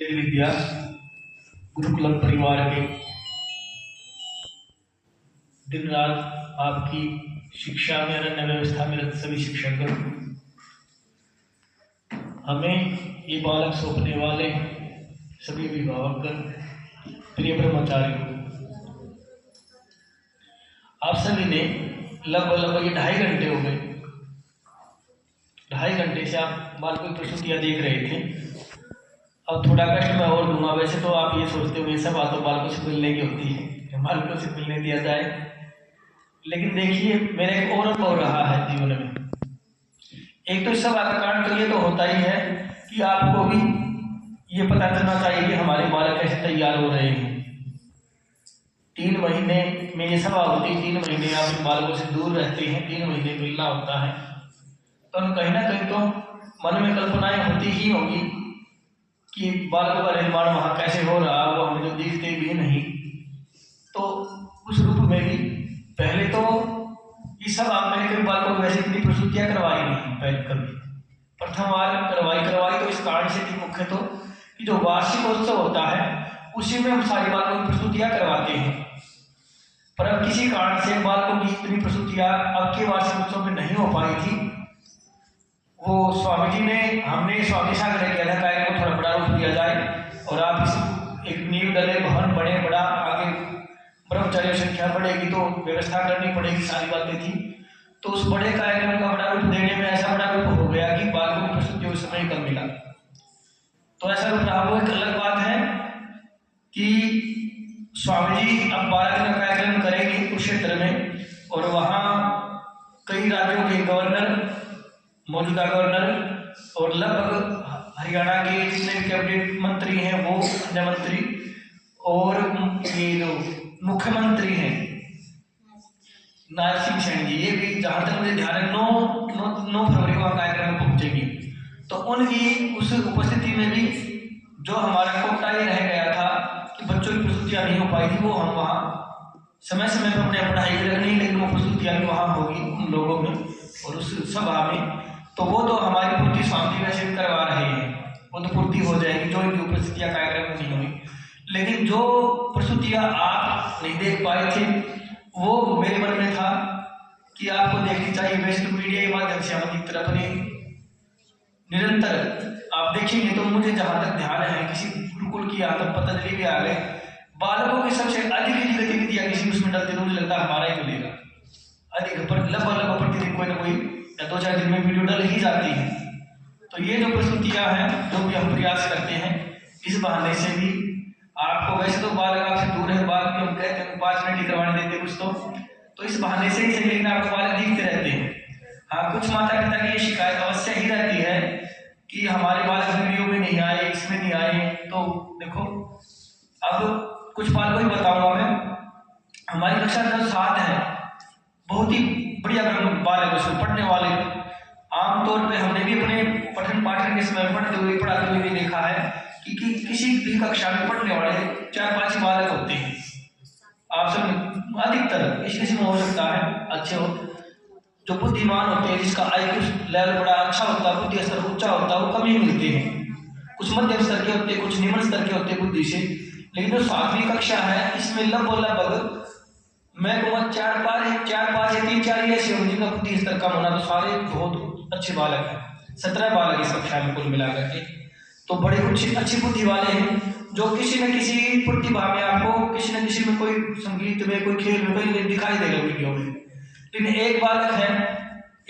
विद्या गुरुकुलम परिवार के दिन रात आपकी शिक्षा में अन्य व्यवस्था में रत सभी शिक्षक हमें ये बालक सौंपने वाले सभी अभिभावक प्रिय ब्रह्मचारी, आप सभी ने लगभग 2.5 घंटे हो गए। 2.5 घंटे से आप बालकों की प्रस्तुतियाँ देख रहे थे। अब थोड़ा कष्ट मैं और दूंगा। वैसे तो आप ये सोचते हो ये सब बातों बालकों से मिलने की होती है, बालकों से मिलने दिया जाए, लेकिन देखिए मेरा एक और अनुभव रहा है जीवन में। एक तो सब का कारण तो ये तो होता ही है कि आपको भी ये पता चलना चाहिए कि हमारे बालक कैसे तैयार हो रहे हैं। 3 महीने में ये सभा होती, 3 महीने आप इन बालकों से दूर रहते हैं, 3 महीने मिलना होता है, तो कहीं ना कहीं तो मन में कल्पनाएं होती ही होगी कि बालकों का निर्माण वहाँ कैसे हो रहा, वो हमें जो दिखते भी नहीं। तो उस रूप में भी पहले तो ये सब मैंने कभी बालकों को वैसे इतनी प्रस्तुतियाँ करवाई नहीं, पहले कभी प्रथम बार करवाई तो इस कारण से थी मुख्य तो कि जो वार्षिक उत्सव होता है उसी में हम सारी बालकों की प्रस्तुतियाँ करवाते हैं। पर अब किसी कारण से बालकों की इतनी प्रस्तुतियाँ अब के वार्षिक उत्सव में नहीं हो पाई थी। वो स्वामी जी ने हमने स्वामी सागर किया था कार्यक्रम को थोड़ा बड़ा रूप दिया जाए और आप इस एक नींव डले भवन बड़े बड़ा आगे ब्रह्मचारी संख्या बढ़ेगी तो व्यवस्था करनी पड़ेगी, सारी बातें थी। तो उस बड़े कार्यक्रम का बड़ा रूप देने में ऐसा बड़ा रूप हो गया कि बालकों की प्रस्तुति उस समय कम मिला। तो ऐसा रूप रहा। वो एक अलग बात है कि स्वामी जी अब 12 दिन का कार्यक्रम करेंगे कुरुक्षेत्र में और वहाँ कई राज्यों के गवर्नर, मौजूदा गवर्नर और लगभग हरियाणा के जितने कैबिनेट मंत्री हैं वो अन्य मंत्री और ये जो मुख्यमंत्री हैं नायब सिंह सैनी जी, ये भी जहाँ तक मुझे ध्यान है 9 फरवरी को कार्यक्रम में पहुंचेंगे। तो उनकी उस उपस्थिति में भी जो हमारा कोटा ये रह गया था कि बच्चों की प्रस्तुतियाँ नहीं हो पाई थी, वो हम वहाँ समय समय पर अपने पढ़ाई करनी, लेकिन वो प्रस्तुतियाँ भी वहाँ होगी उन लोगों में और उस सभा में। तो वो तो हमारी पूर्ति स्वामी वैसे करवा रहे हैं, वो तो पूर्ति हो जाएगी जो इनकी उपस्थितियाँ कार्यक्रम में नहीं हुई। लेकिन जो प्रस्तुतियाँ आप नहीं देख पाए थे वो मेरे मन में था कि आपको देखनी चाहिए। वैसे तो मीडिया के माध्यम से हम अधिकतर अपने निरंतर आप देखेंगे तो मुझे जहाँ तक ध्यान है किसी गुरुकुल की यहाँ तक पतंजलि भी आ गए, बालकों की सबसे अधिक गतिविधियाँ किसी उसमें डलती तो मुझे लगता है हमारा ही मिलेगा अधिक, पर लगभग प्रतिदिन कोई ना कोई या 2-4 दिन में वीडियो डल ही जाती है। तो ये जो प्रस्तुतियाँ हैं जो भी हम प्रयास करते हैं इस बहाने से भी आपको, वैसे तो बालक आपसे दूर है, बालक हम कहते हैं 5 मिनट ही करवाने देते कुछ तो इस बहाने से ही, लेकिन आपको बालक दिखते रहते हैं। हाँ, कुछ माता पिता की ये शिकायत अवश्य ही रहती है कि हमारे बालक वीडियो में नहीं आए, इसमें नहीं आए। तो देखो अब कुछ बालकों ही बताऊंगा मैं। हमारी कक्षा जो 7 है बहुत ही बढ़िया बालक उसमें पढ़ने वाले। आमतौर पे हमने भी अपने पठन पाठन के समय पढ़ते हुए भी देखा है कि किसी भी कक्षा में पढ़ने वाले 4-5 बालक होते हैं। आप सब अधिकतर इस किस्म हो सकता है अच्छे हो, जो बुद्धिमान होते हैं, जिसका IQ लेवल बड़ा अच्छा होता है, बुद्धि स्तर ऊंचा होता है, वो कम ही मिलते हैं। कुछ मध्यम स्तर के होते हैं, कुछ निम्न स्तर के होते हैं बुद्धि से। लेकिन जो 7वीं कक्षा है इसमें लगभग मैं कहूँगा 4-5 या 3-4 ऐसे होंगे जिनका बुद्धि स्तर कम होना, तो सारे बहुत अच्छे बालक हैं। 17 बालक इस कक्षा में कुल मिलाकर के, तो बड़े कुछ अच्छी बुद्धि वाले हैं जो किसी न किसी प्रतिभा में आपको किसी न किसी में कोई संगीत में, कोई खेल में कोई दिखाई देगा वीडियो में। लेकिन एक बालक है,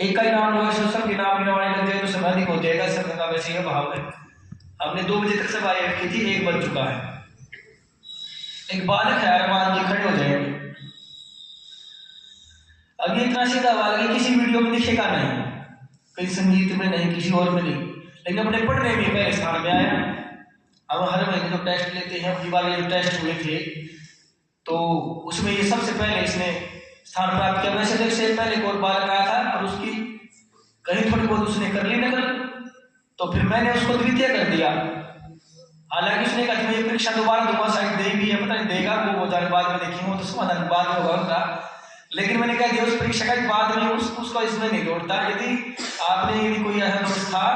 एक का ही नाम लो, सबके नाम लेने वाले लग जाए तो समय अधिक हो जाएगा। समय का वैसे यह भाव है। हमने 2 बजे तक सभा रखी थी, 1 बज चुका है। एक बालक है, अरमान जी खड़े हो जाएंगे। अब ये इतना सीधा बालक है, किसी वीडियो में दिखेगा नहीं, कहीं संगीत में नहीं, किसी और में नहीं, लेकिन अपने पढ़ने में पहले स्थान में आया। हम हर महीने जो टेस्ट लेते हैं, अपनी बार जो टेस्ट हुए थे तो उसमें ये सबसे पहले इसने स्थान प्राप्त किया। वैसे तो इससे पहले कोई बालक आया था और उसकी कहीं थोड़ी बहुत उसने कर ली नकल, तो फिर मैंने उसको द्वितीय कर दिया। हालांकि उसने कहा मुझे परीक्षा दोबारा शायद देगी या पता नहीं देगा, वो जाने बाद में देखेंगे, वो तो समाधान बाद में होगा उनका। लेकिन मैंने कह दिया उस परीक्षा का बाद में उसको इसमें नहीं जोड़ता। यदि कोई ऐसा दोस्त था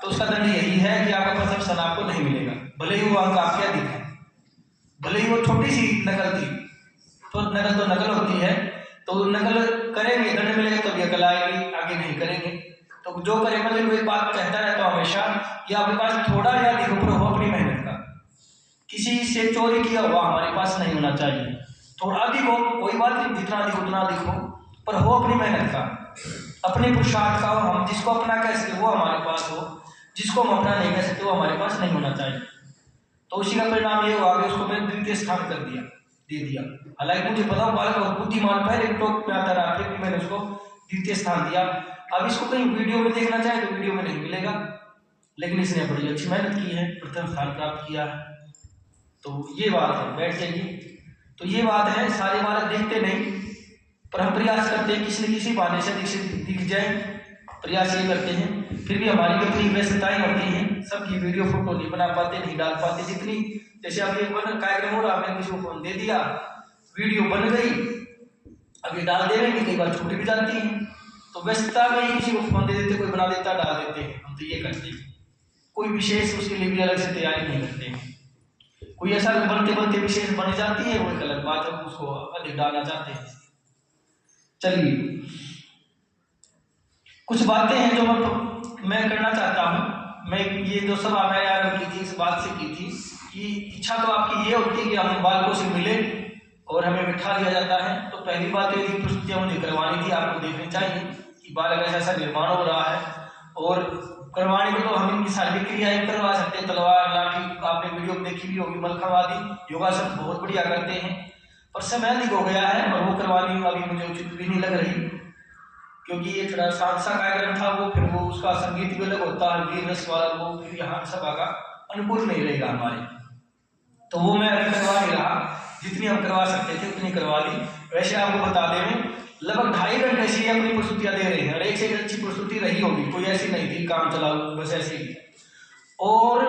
तो उसका दंड यही है कि आपका परसेप्शन आपको नहीं मिलेगा, भले ही वो अंक आपके अधिक है, भले ही वो छोटी सी नकल थी। तो नकल होती है, तो नकल करेंगे दंड मिलेगा तो अकल आएगी, आगे नहीं करेंगे। तो जो करे, मतलब एक बात कहता रहता हूं हमेशा कि आपके पास थोड़ा या अधिक ऊपर हो अपनी मेहनत का, किसी से चोरी किया हुआ हमारे पास नहीं होना चाहिए। थोड़ा अधिक हो कोई बात नहीं, जितना अधिक उतना अधिक हो, पर हो अपनी मेहनत का, अपने पुरुषार्थ का। हम जिसको अपना कह सकते वो हमारे पास हो, जिसको हम अपना नहीं कह सकते वो हमारे पास नहीं होना चाहिए। तो उसी का परिणाम ये हुआ कि उसको मैंने द्वितीय स्थान कर दिया, दे दिया। हालांकि मुझे पता बालक बहुत बुद्धिमान, पहले टॉप पे आता रहा, फिर भी मैंने उसको द्वितीय स्थान दिया। अब इसको कहीं वीडियो में देखना चाहे तो वीडियो में नहीं मिलेगा, लेकिन इसने बड़ी अच्छी मेहनत की है, प्रथम स्थान प्राप्त किया है। तो ये बात है, बैठ जाएगी। तो ये बात है, सारे बालक देखते नहीं, पर हम प्रयास करते हैं किसी न किसी बहाने से दिख जाए, प्रयास ये करते हैं। फिर भी हमारी अपनी व्यस्तताएं होती हैं, सबकी वीडियो फोटो नहीं बना पाते, नहीं डाल पाते। जितनी जैसे अब ये कार्यक्रम हो रहा, आपने किसी को फोन दे दिया, वीडियो बन गई, अभी डाल दे रहे हैं, कई बार छूट भी जाती है। तो व्यस्तता में ही किसी को फोन दे देते, कोई बना देता, डाल देते हैं। हम तो ये करते हैं, कोई विशेष उसके लिए भी अलग से तैयारी नहीं करते हैं। कोई ऐसा बनते विशेष बन जाती है, वो एक अलग बात है, उसको अधिक डालना चाहते हैं। चलिए, कुछ बातें हैं जो मैं करना चाहता हूँ। मैं ये जो सभा मैंने आरंभ की थी, इस बात से की थी कि इच्छा तो आपकी ये होती है कि हम बालकों से मिले और हमें बिठा लिया जाता है। तो पहली बात तो यदि प्रस्तुतियाँ मुझे करवानी थी, आपको देखनी चाहिए कि बालक ऐसा निर्माण हो रहा है। और करवाने को तो हम इनकी शारीरिक क्रियाएं करवा सकते हैं, तलवार, लाठी, आपने वीडियो में देखी भी होगी, मलखम आदि योगासन बहुत बढ़िया करते हैं, पर समय अधिक हो गया है और वो करवानी अभी मुझे उचित भी नहीं लग रही, क्योंकि ये थोड़ा सांसा कार्यक्रम था वो, फिर वो उसका संगीत भी अलग होता है, वीर रस वाला, वो फिर यहाँ सभा का अनुकूल नहीं रहेगा हमारे। तो वो मैं अभी करवा नहीं रहा, जितनी हम करवा सकते थे उतनी करवा ली। वैसे आपको बता दें, लगभग 2.5 घंटे से अपनी प्रस्तुतियां दे रहे हैं, और एक से एक अच्छी प्रस्तुति रही होगी, कोई ऐसी नहीं थी काम चलाओ बस ऐसे ही। और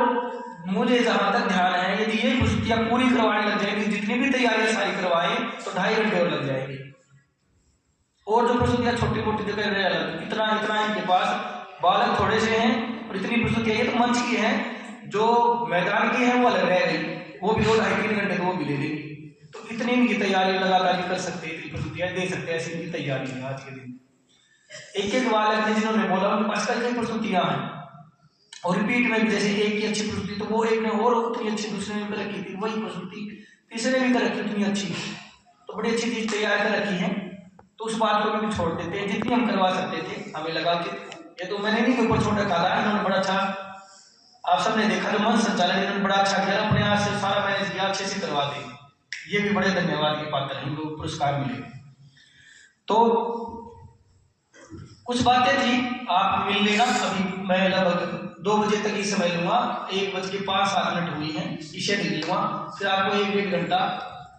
मुझे जहां तक ध्यान है, यदि ये प्रस्तुतियां पूरी करवाने लग जाएंगी, जितनी भी तैयारियां सारी करवाएं, तो 2.5 घंटे और लग जाएंगे। और जो प्रस्तुतियां छोटी मोटी जगह रह जाती, इतना इनके पास बालक थोड़े से हैं, और इतनी प्रस्तुतियां ये तो मंच की हैं, जो मैदान की है वो अलग रह गई, वो भी 2-2.5-3 घंटे तो वो भी ले लेंगे। तो इतनी इनकी तैयारी लगातार कर सकते हैं, इतनी प्रस्तुतियां दे सकते हैं, ऐसी इनकी तैयारी है आज के दिन। एक बालक ने जिन्होंने बोला उनके पास कई प्रस्तुतियां हैं, और रिपीट में भी जैसे एक की अच्छी प्रस्तुति, तो वो एक ने और उतनी अच्छी दूसरे ने कर रखी थी, वही प्रस्तुति तीसरे ने भी कर रखी उतनी अच्छी, तो बड़ी अच्छी चीज तैयार कर रखी है। तो उस बात को भी छोड़ देते हैं, जितनी हम करवा सकते थे हमें लगा कि ये तो मैंने नहीं ऊपर छोड़ रखा था, इन्होंने बड़ा अच्छा, आप सबने देखा जो मंच संचालन इन्होंने बड़ा अच्छा किया, अपने हाथ से सारा मैनेज किया, अच्छे से करवा दी, ये भी बड़े धन्यवाद के पात्र हैं, इनको पुरस्कार मिले। तो कुछ बातें थी, आप मिल लेना। अभी मैं लगभग 2 बजे तक ही समय लूंगा, 1:05 हुई है, इसे नहीं लूंगा, फिर आपको 1-1 घंटा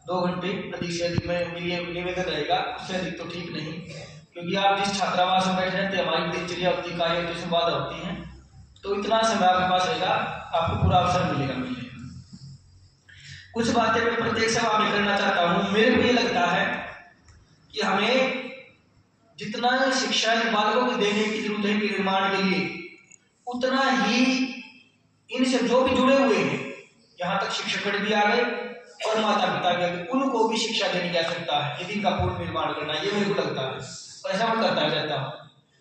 2 घंटे अधिक से अधिक में निवेदन रहेगा, उससे अधिक तो ठीक नहीं, क्योंकि आप जिस छात्रावास में बैठे रहते हमारी दिनचर्या होती, कार्य होती, उसमें बाधा होती है, तो इतना समय आपके पास रहेगा, आपको पूरा अवसर मिलेगा। कुछ बातें मैं प्रत्येक सभा में करना चाहता हूँ। मेरे को ये लगता है कि हमें जितना शिक्षा बालकों को देने की जरूरत है निर्माण के लिए, उतना ही इनसे जो भी जुड़े हुए हैं, यहाँ तक शिक्षकगण भी आ गए और माता पिता भी आ गए, उनको भी शिक्षा देने की आवश्यकता है, यदि इनका पूर्ण निर्माण करना, ये मेरे को लगता है। ऐसा मैं करता रहता हूँ,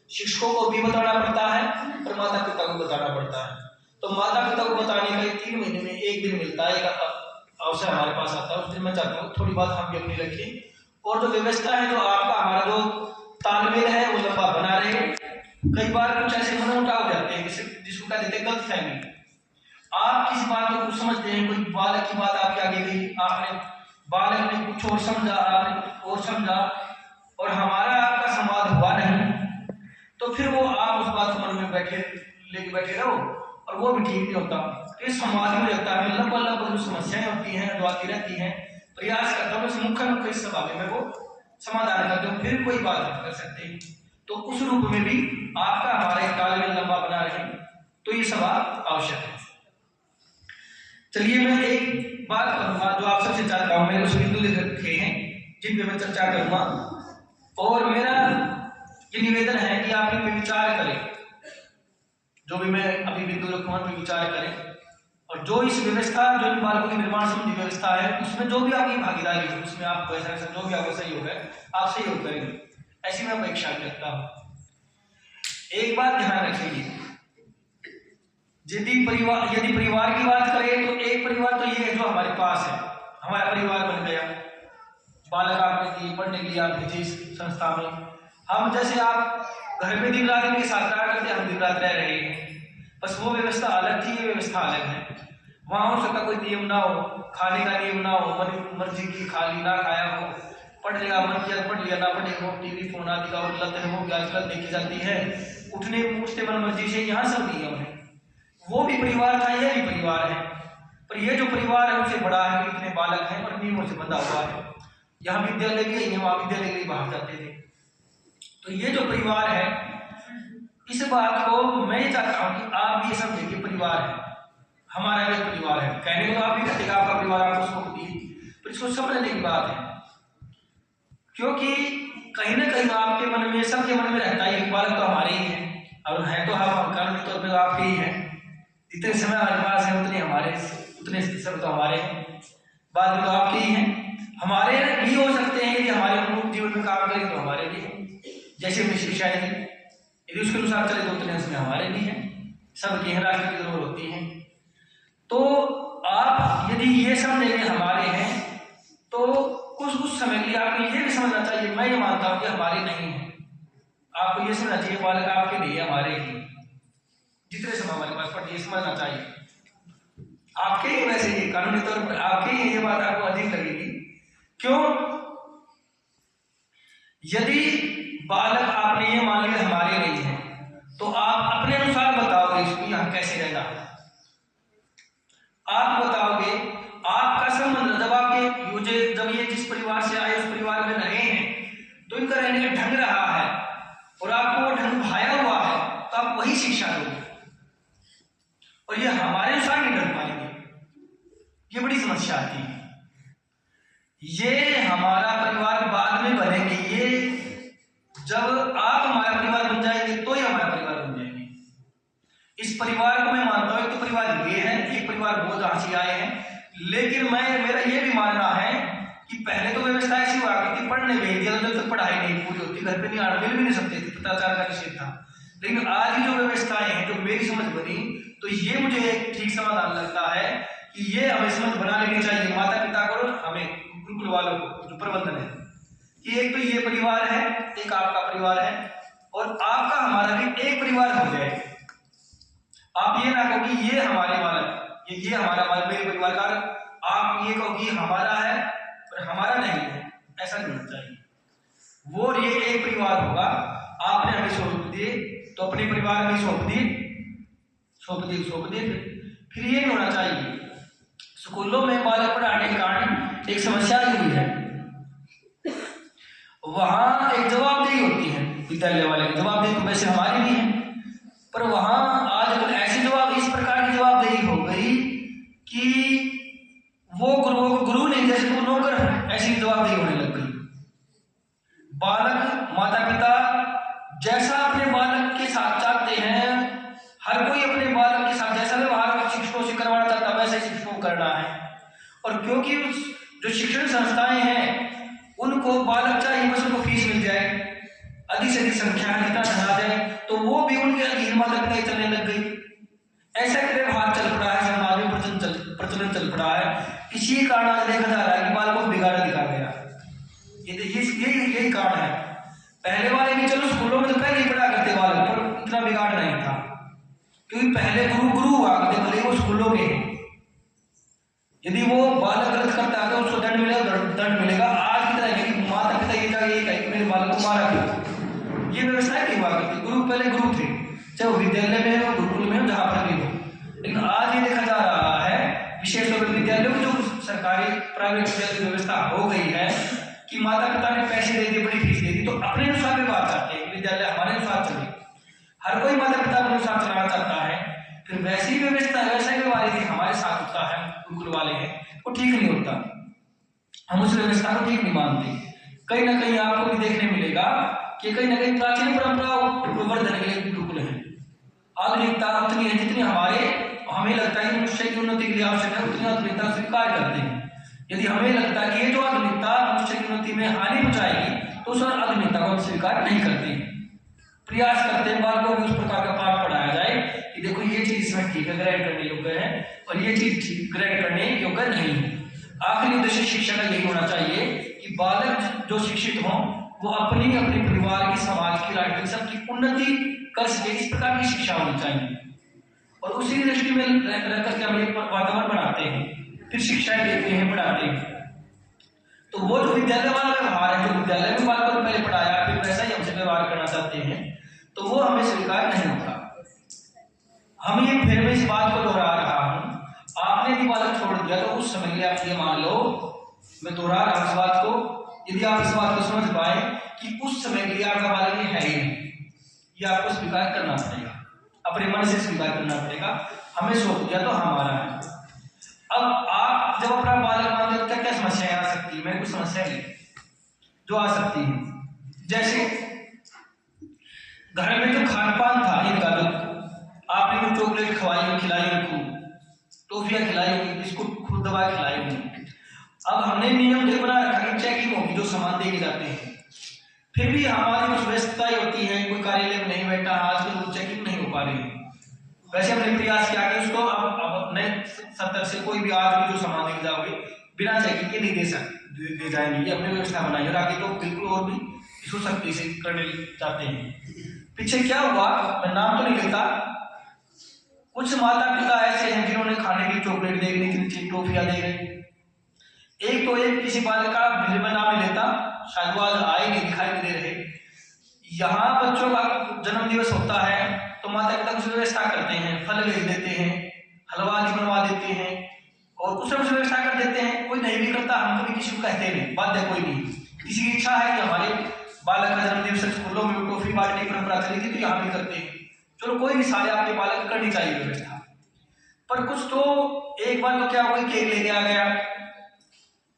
शिक्षकों को भी बताना पड़ता है और माता पिता को बताना पड़ता है। तो माता पिता को बताने का 3 महीने में 1 दिन मिलता है, एक अवसर हमारे पास आता है, उस दिन मैं चाहता हूँ थोड़ी बात हम भी अपनी रखें, और जो व्यवस्था है, जो आपका हमारा जो तालमेल है वो लंबा बना रहे। कई बार कुछ ऐसे मनमुटाव हो जाते हैं, जिसको कह देते हैं गलतफहमी। आप किसी बात को कुछ समझते हैं, कोई बालक की बात आपके आगे गई, आपने बालक ने कुछ और समझा, आपने और समझा, और हमारा आपका संवाद हुआ नहीं, तो फिर वो आप उस बात को मन में लेके बैठे रहो, और वो भी ठीक नहीं होता। तो इस संवाद में रहता है, लंबा जो समस्याएं होती हैं, जो आती रहती हैं, प्रयास करता हूँ मुख्य इस सभा में वो समाधान करते हो, फिर कोई बात हम कर सकते हैं। तो उस रूप में भी आपका हमारा तालमेल लंबा बना रहे, तो ये सभा आवश्यक है। चलिए, मैं एक बात करूंगा जो आप सबसे चाहता हूं, मैंने कुछ बिंदु लिख रखे हैं जिन पे मैं चर्चा करूंगा, और मेरा ये निवेदन है कि आप इन पे विचार करें। जो भी मैं अभी बिंदु रखूंगा तो विचार करें। और जो इस व्यवस्था, जो इन बालकों की निर्माण संबंधी व्यवस्था है, उसमें जो भी आपकी भागीदारी है, उसमें आप ऐसा जो भी आपको सहयोग है आप सहयोग करेंगे, ऐसी मैं अपेक्षा करता हूँ। एक बात ध्यान रखेंगे, यदि परिवार की बात करें तो एक परिवार तो ये है जो हमारे पास है, हमारा परिवार बन गया। बालक आपने दिए, पढ़ने के लिए आप भेजे इस संस्था में। हम जैसे आप घर में दिन रात इनके साथ रहा करते, हम दिन रात रह रहे हैं, बस वो व्यवस्था अलग थी, ये व्यवस्था अलग है। वहां हो सकता कोई नियम ना हो, खाने का नियम ना हो, मर्जी की खा ली ना खाया हो, पढ़ लिया मन किया पढ़ लिया, ना पढ़े हो, टीवी फोन आदि का लत है वो भी आजकल देखी जाती है, उठने उठते मन मर्जी से, यहाँ सब नियम है। वो भी परिवार था, ये भी परिवार है, पर ये जो परिवार है उसे बड़ा है, इतने बालक हैं और नियमों से बंधा हुआ है। यहाँ विद्यालय भी है, वहां विद्यालय के लिए बाहर जाते थे। तो ये जो परिवार है, इस बात को मैं चाहता हूं कि आप भी समझे कि परिवार है, हमारा भी परिवार है। कहने को तो आप भी कहते हैं आपका परिवार, आपको उसको दी, पर इसको समझने की बात है, क्योंकि कहीं ना कहीं आपके मन में, सबके मन में रहता है एक बालक तो हमारे ही है, और है तो हम कानूनी तौर पर आपके ही है। जितने समय हमारे पास है उतने हमारे, उतने सब तो हमारे हैं, बाद में तो आपके ही हैं। हमारे भी हो सकते हैं, यदि हमारे जीवन में काम करें तो हमारे भी हैं। जैसे अपनी शिक्षाएं थी, यदि उसके अनुसार चले तो उतने उसमें हमारे भी हैं, सबके हैं, राष्ट्र की जरूरत होती है। तो आप यदि ये समझेंगे हमारे हैं, तो कुछ समय के लिए आपको ये भी समझना चाहिए, मैं ये मानता हूं कि हमारे नहीं है, आपको ये समझना चाहिए बालक आपके नहीं, हमारे ही। जितने समय हमारे पास पढ़, ये समझना चाहिए आपके ही, वैसे ही कानूनी तौर पर आपके ही, ये बात आपको अधिक लगेगी। क्यों? यदि बालक आपने ये मान लिया हमारे नहीं है, तो आप अपने अनुसार बताओगे इसको यहाँ कैसे रहना, आप बताओगे आपका संबंध, जब आपके जब ये जिस परिवार से आए उस परिवार में रहे हैं, तो इनका रहने का ढंग रहा है और आपको वो ढंग भाया हुआ है, तो आप वही शिक्षा दोगे, और ये हमारे अनुसार नहीं ढल पाएंगे। ये बड़ी समस्या आती है। ये हमारा परिवार बाद में बनेंगे, ये जब आप हमारा परिवार बन जाएंगे तो ही हमारा परिवार बन जाएंगे। इस परिवार को मैं मानता हूं, एक तो परिवार ये है, एक परिवार वो जहां से आए हैं, लेकिन मेरा ये भी मानना है कि पहले तो व्यवस्था ऐसी हुआ करती, पढ़ने भेज दिया जब तक पढ़ाई नहीं पूरी होती, घर पे नहीं आना, मिल भी नहीं सकते थे, पत्राचार का निषेध था। लेकिन आज की जो व्यवस्थाएं हैं, जो मेरी समझ बनी, तो ये मुझे एक ठीक समाधान लगता है कि ये हमें समझ बना लेनी चाहिए, माता पिता को, हमें गुरुकुल वालों को, जो प्रबंधन है, कि एक तो ये परिवार है, एक आपका परिवार है, और आपका हमारा भी एक परिवार हो जाए। आप ये ना कहो कि ये हमारे बालक, ये हमारा बालक, मेरे परिवार का, आप ये कहो कि हमारा है पर हमारा नहीं है, ऐसा नहीं होना चाहिए। वो ये एक परिवार होगा, आपने हमें सौंप दिए तो अपने परिवार में सौंप दिए, फिर ये नहीं होना चाहिए। स्कूलों में बालक पढ़ाने के कारण एक समस्या हुई है, वहां एक जवाबदेही होती है, विद्यालय वाले की जवाबदेही तो वैसे हमारी भी है, पर वहां आज ऐसी जवाब, इस प्रकार की जवाबदेही हो गई कि वो गुरुओं को गुरु नहीं, जैसे वो नौकर है, ऐसी जवाबदेही होने लग गई। बालक, माता पिता जैसा अपने बालक के साथ चाहते हैं, हर कोई अपने बालक के साथ जैसा व्यवहार शिक्षकों से करवाना चाहता है, वैसे शिक्षकों को करना है। और क्योंकि जो शिक्षण संस्थाएं हैं, उनको बालक चाहिए बस उनको फीस मिल जाए, अधिक से अधिक संख्या में जितना बढ़ा जाए, तो वो भी उनके अधीन माता पिता चलने लग गई। ऐसा व्यवहार चल पड़ा है, समाज में प्रचलन चल पड़ा है। इसी कारण आज देखा जा रहा है कि बालकों को बिगाड़ा दिखा गया। यही कारण है। पहले वाले भी चलो स्कूलों में तो पहले ही पढ़ा करते बालक, पर इतना बिगाड़ नहीं था, क्योंकि पहले गुरु हुआ करते, भले वो स्कूलों के, यदि वो बालक गलत करता है तो उसको दंड मिलेगा। आज की तरह नहीं, माता पिता ये कहे कि मेरे बालक को मारा क्यों, ये व्यवस्था नहीं हुआ करती। गुरु पहले गुरु थे, चाहे वो विद्यालय में हो, गुरुकुल में हो, जहां पर भी हो। लेकिन आज ये देखा जा रहा है, विशेष तौर पर विद्यालयों में जो सरकारी प्राइवेट विद्यालय की व्यवस्था हो गई है कि माता पिता ने पैसे दे दिए, बड़ी फीस दे दी, तो अपने अनुसार व्यवहार चाहते हैं, विद्यालय हमारे अनुसार चले, हर कोई माता पिता अपने अनुसार चलाना चाहता है। फिर वैसी व्यवस्था, वैसा व्यवहार यदि हमारे साथ होता है, गुरुकुल वाले हैं, वो ठीक नहीं होता। हम उस व्यवस्था को ठीक नहीं मानते। कहीं ना कहीं आपको भी देखने मिलेगा कि कहीं ना कहीं प्राचीन परंपराओं को वर्धन के लिए गुरुकुल है। आधुनिकता उतनी है जितनी हमें लगता है कि मनुष्य की उन्नति के लिए आवश्यक है, उतनी आधुनिकता स्वीकार करते हैं। यदि हमें लगता है कि ये जो आधुनिकता मनुष्य की उन्नति में हानि पहुंचाएगी तो उस आधुनिकता को हम स्वीकार नहीं करते। प्रयास करते हैं बालकों को उस प्रकार का पाठ पढ़ाया जाए कि देखो ये चीज इसमें ठीक है, ग्रहण करने योग्य है, और ये चीज ठीक ग्रहण करने योग्य नहीं है। आखिरी उद्देश्य शिक्षा का यही होना चाहिए कि बालक जो शिक्षित हों वो अपनी अपने परिवार की, समाज की, राष्ट्र की, सबकी उन्नति कर सके, इस प्रकार की शिक्षा होनी चाहिए। और उसी दृष्टि में रह करके हम एक वातावरण बनाते हैं, फिर शिक्षाएं देते हैं, पढ़ाते हैं। तो वो जो विद्यालय वाला व्यवहार है, जो विद्यालय में बालकों को पहले पढ़ाया फिर वैसा ही हमसे व्यवहार करना चाहते हैं, तो वो हमें स्वीकार नहीं होता। हम ये फिर मैं इस बात को दोहरा रहा हूं, आपने भी बालक छोड़ दिया तो उस समय के लिए आप ये मान लो, मैं दोहरा रहा हूं इस बात को, यदि आप इस बात को समझ पाए कि उस समय के लिए आपका बालक ये है ही नहीं, ये आपको स्वीकार करना पड़ेगा, अपने मन से स्वीकार करना पड़ेगा। हमें सौंप दिया तो हमारा है। अब आप जब अपना बालक मानते हो क्या क्या समस्याएं आ सकती है? मैंने कुछ समस्याएं जो आ सकती है, जैसे घर में जो खान पान था इनका, जो आपने जो चॉकलेट खिलाई उनको, टॉफियां खिलाई होगी, बिस्कुट खुद दवा खिलाई होगी, अब हमने नियम बना रखा कि चेकिंग होगी जो सामान देके जाते हैं, फिर भी हमारी कुछ व्यस्तताएं होती है, कोई कार्यालय में नहीं बैठा, आजकल वो चेकिंग नहीं हो पा रही है। वैसे हमने प्रयास किया कि उसको अब नए सत्तर से कोई भी आज भी जो सामान देके जाओगे बिना चेकिंग के नहीं दे जाएंगे, ये अपनी व्यवस्था बनाई और आगे तो बिल्कुल और भी इसको सख्ती से करने चाहते हैं। पीछे क्या हुआ, मैं नाम तो नहीं लेता, कुछ माता पिता ऐसे हैं जिन्होंने खाने की चॉकलेट दे रही थी, टॉफियां दे रहे, एक तो एक किसी बालक का मैं नाम नहीं लेता, शायद वो आज आए नहीं, दिखाई नहीं दे रहे। यहाँ बच्चों का जन्म दिवस होता है तो माता पिता कुछ व्यवस्था करते हैं, फल भेज देते हैं, हलवा आदि बनवा देते हैं और कुछ ना कुछ व्यवस्था कर देते हैं। कोई नहीं भी करता, हम कभी किसी को कहते नहीं, बाध्य कोई नहीं। किसी की इच्छा है कि हमारे बालक का जन्म दिवस स्कूलों में टॉफी बांटने की परंपरा चली थी तो यहाँ भी करते हैं, चलो कोई भी सारे आपके बालक करनी चाहिए व्यवस्था। पर कुछ तो एक बार तो क्या हुआ, केक लेके आ गया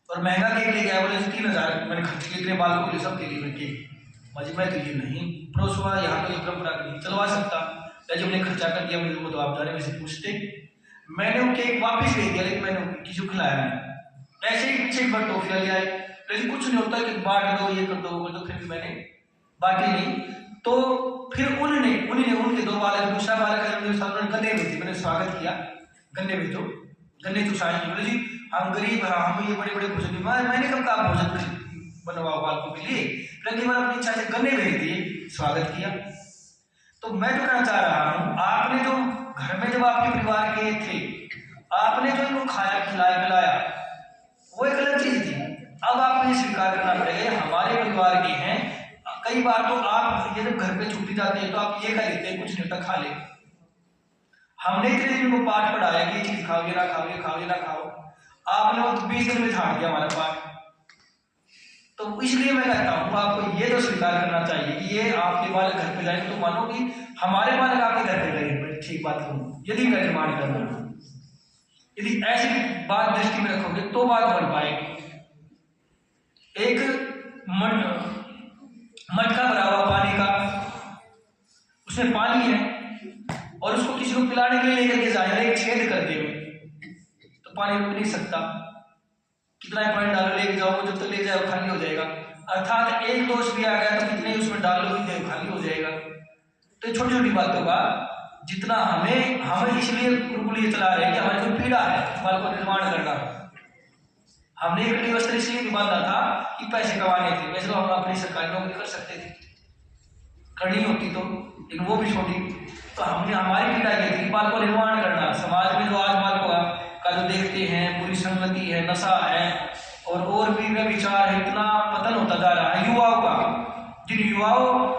और महंगा केक ले गया, बोले 3000 मैंने खर्च किए अपने बालकों के लिए, सबके लिए मैं केक, मुझे मैं तो ये नहीं परोसवा, यहाँ तो ये परंपरा नहीं चलवा सकता, जब मैंने खर्चा कर दिया मेरे को तो आप जाने में से पूछते, मैंने वो केक वापस ले दिया, लेकिन मैंने किसी को खिलाया नहीं। ऐसे ही पीछे एक बार टॉफियां ले आए, लेकिन कुछ नहीं होता कि बांट दो, ये कर दो, वो कर दो, फिर भी मैंने बांटी नहीं। तो फिर उन्होंने उनके दो बालक, दूसरा बालक गन्ने में थे, मैंने स्वागत किया, गन्ने में तो गन्ने चुसाए, बोले जी हम गरीब हैं, हम ये बड़े बड़े भोजन, मैंने कब कहा भोजन बनवाओ बालकों के लिए, लेकिन मैंने अपनी इच्छा से गन्ने भेज दिए, स्वागत किया। तो मैं तो कहना चाह रहा हूँ, आपने जो घर में जब आपके परिवार के थे, आपने जो इनको खाया खिलाया पिलाया वो एक अलग चीज थी। अब आपको ये स्वीकार करना पड़ेगा हमारे परिवार के हैं। कई बार तो आप ये जब घर पे छुट्टी जाते हैं तो आप ये कह देते हैं कुछ नहीं होता, खा ले। हमने इतने दिन को पाठ पढ़ाया कि ये चीज खाओ, ये ना खाओ, ये खाओ, ये ना खाओ, आपने वो 20 दिन में झाड़ दिया हमारा पाठ। तो इसलिए मैं कहता हूँ आपको ये तो स्वीकार करना चाहिए कि ये आपके बालक घर पे जाए तो मानो कि हमारे बालक आपके घर पे गए, ठीक बात करूँ, यदि मैं डिमांड कर रहा हूँ, यदि ऐसी बात दृष्टि में रखोगे तो बात बन पाएगी। एक मटका भरा हुआ पानी का, उसमें पानी है और उसको किसी को पिलाने के लिए लेकर के जाएगा एक छेद करते हुए, तो पानी रुक नहीं सकता, कितना पानी डालो लेके जाओ, जब तक ले जाओ खाली हो जाएगा। अर्थात एक दोष भी आ गया तो कितने उसमें डालो ही खाली हो जाएगा। तो छोटी छोटी बातों का जितना हमें इसलिए गुरुकुल ये चला रहे हैं कि हमारी कोई पीड़ा है, बाल को निर्माण करना। हमने एक वस्त्र इसलिए बांधा था कि पैसे कमाने थे, वैसे तो हम अपनी सरकारी नौकरी कर सकते थे, करनी होती तो, लेकिन वो भी छोटी। तो हमने हमारी पीड़ा ये थी बाल को निर्माण करना। समाज में जो आज बाल का जो देखते हैं, बुरी संगति है, नशा है और भी विचार है, इतना पतन होता जा रहा है युवाओं का। जिन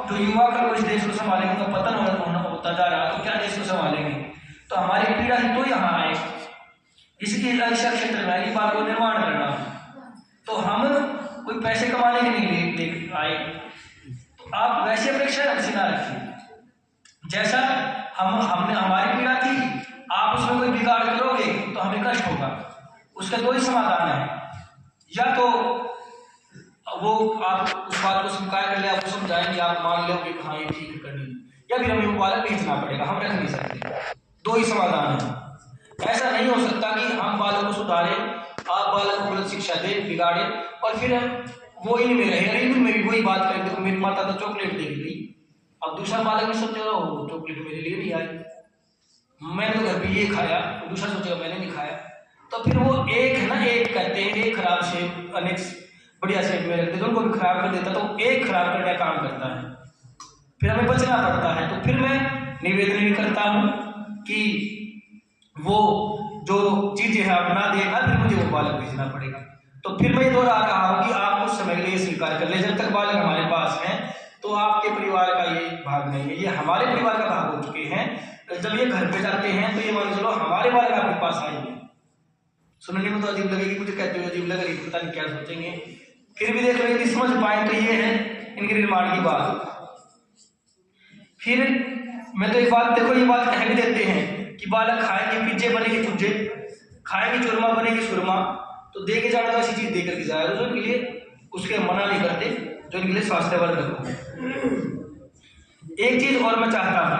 जो युवा कल इस देश को संभालेंगे उनका पतन होता जा रहा है, तो क्या देश को संभालेंगे? तो हमारी पीड़ा ही तो यहाँ आए, इसके शिक्षा क्षेत्र में बाल को निर्माण करना। तो हम कोई पैसे कमाने के लिए आए, तो आप वैसी अपेक्षा हमसे ना रखिए। जैसा हमने हमारी पीड़ा थी, आप उसमें कोई बिगाड़ करोगे तो हमें कष्ट होगा। उसका दो ही समाधान है, या तो वो आप उस बात को स्वीकार कर ले, आपको समझाएंगे, आप मान लोगे हाँ ये ठीक करनी, या फिर हमें वो बालक भेजना पड़ेगा, हम रख नहीं सकते। दो ही समाधान है। ऐसा नहीं हो सकता कि हम बालक को सुधारें, आप बालक को गलत शिक्षा दें, बिगाड़े, और फिर वो ही नहीं मेरे, अरे मेरी वही बात करें, देखो मेरी माता तो चॉकलेट दे गई, अब दूसरा बालक भी सोचेगा वो चॉकलेट मेरे लिए नहीं आई, मैंने तो घर पे ये खाया, तो दूसरा सोचेगा मैंने नहीं खाया। तो फिर वो एक है ना, एक कहते हैं एक खराब सेब अनेक बढ़िया सेब में रखते, तो उनको भी खराब कर देता, तो एक खराब करने का काम करता है, फिर हमें बचना पड़ता है। तो फिर मैं निवेदन भी करता हूँ कि वो जो चीजें हैं आप ना देना, फिर मुझे वो बालक भेजना पड़ेगा। तो फिर मैं ये दोहरा रहा हूँ कि आप कुछ समय के लिए स्वीकार कर ले, जब तक बालक हमारे पास हैं तो आपके परिवार का ये भाग नहीं है, ये हमारे परिवार का भाग हो चुके हैं। तो जब ये घर पे जाते हैं तो ये मान चलो हमारे बालक आपके पास आएंगे। सुनने में तो अजीब लगेगी, मुझे कहते हुए अजीब लग रही, पता नहीं क्या सोचेंगे, फिर भी देख लो यदि समझ पाए तो ये है इनके निर्माण की बात। फिर मैं तो एक बात, देखो ये बात कह भी देते हैं कि बालक खाएंगे पिज्जे बनेगी पुज्जे, खाएंगे चूरमा बनेगी सुरमा, तो दे के जाना तो ऐसी चीज दे करके जाएगा जो इनके लिए उसके मना नहीं करते, जो इनके लिए स्वास्थ्यवर्धक हो। एक चीज और मैं चाहता हूं,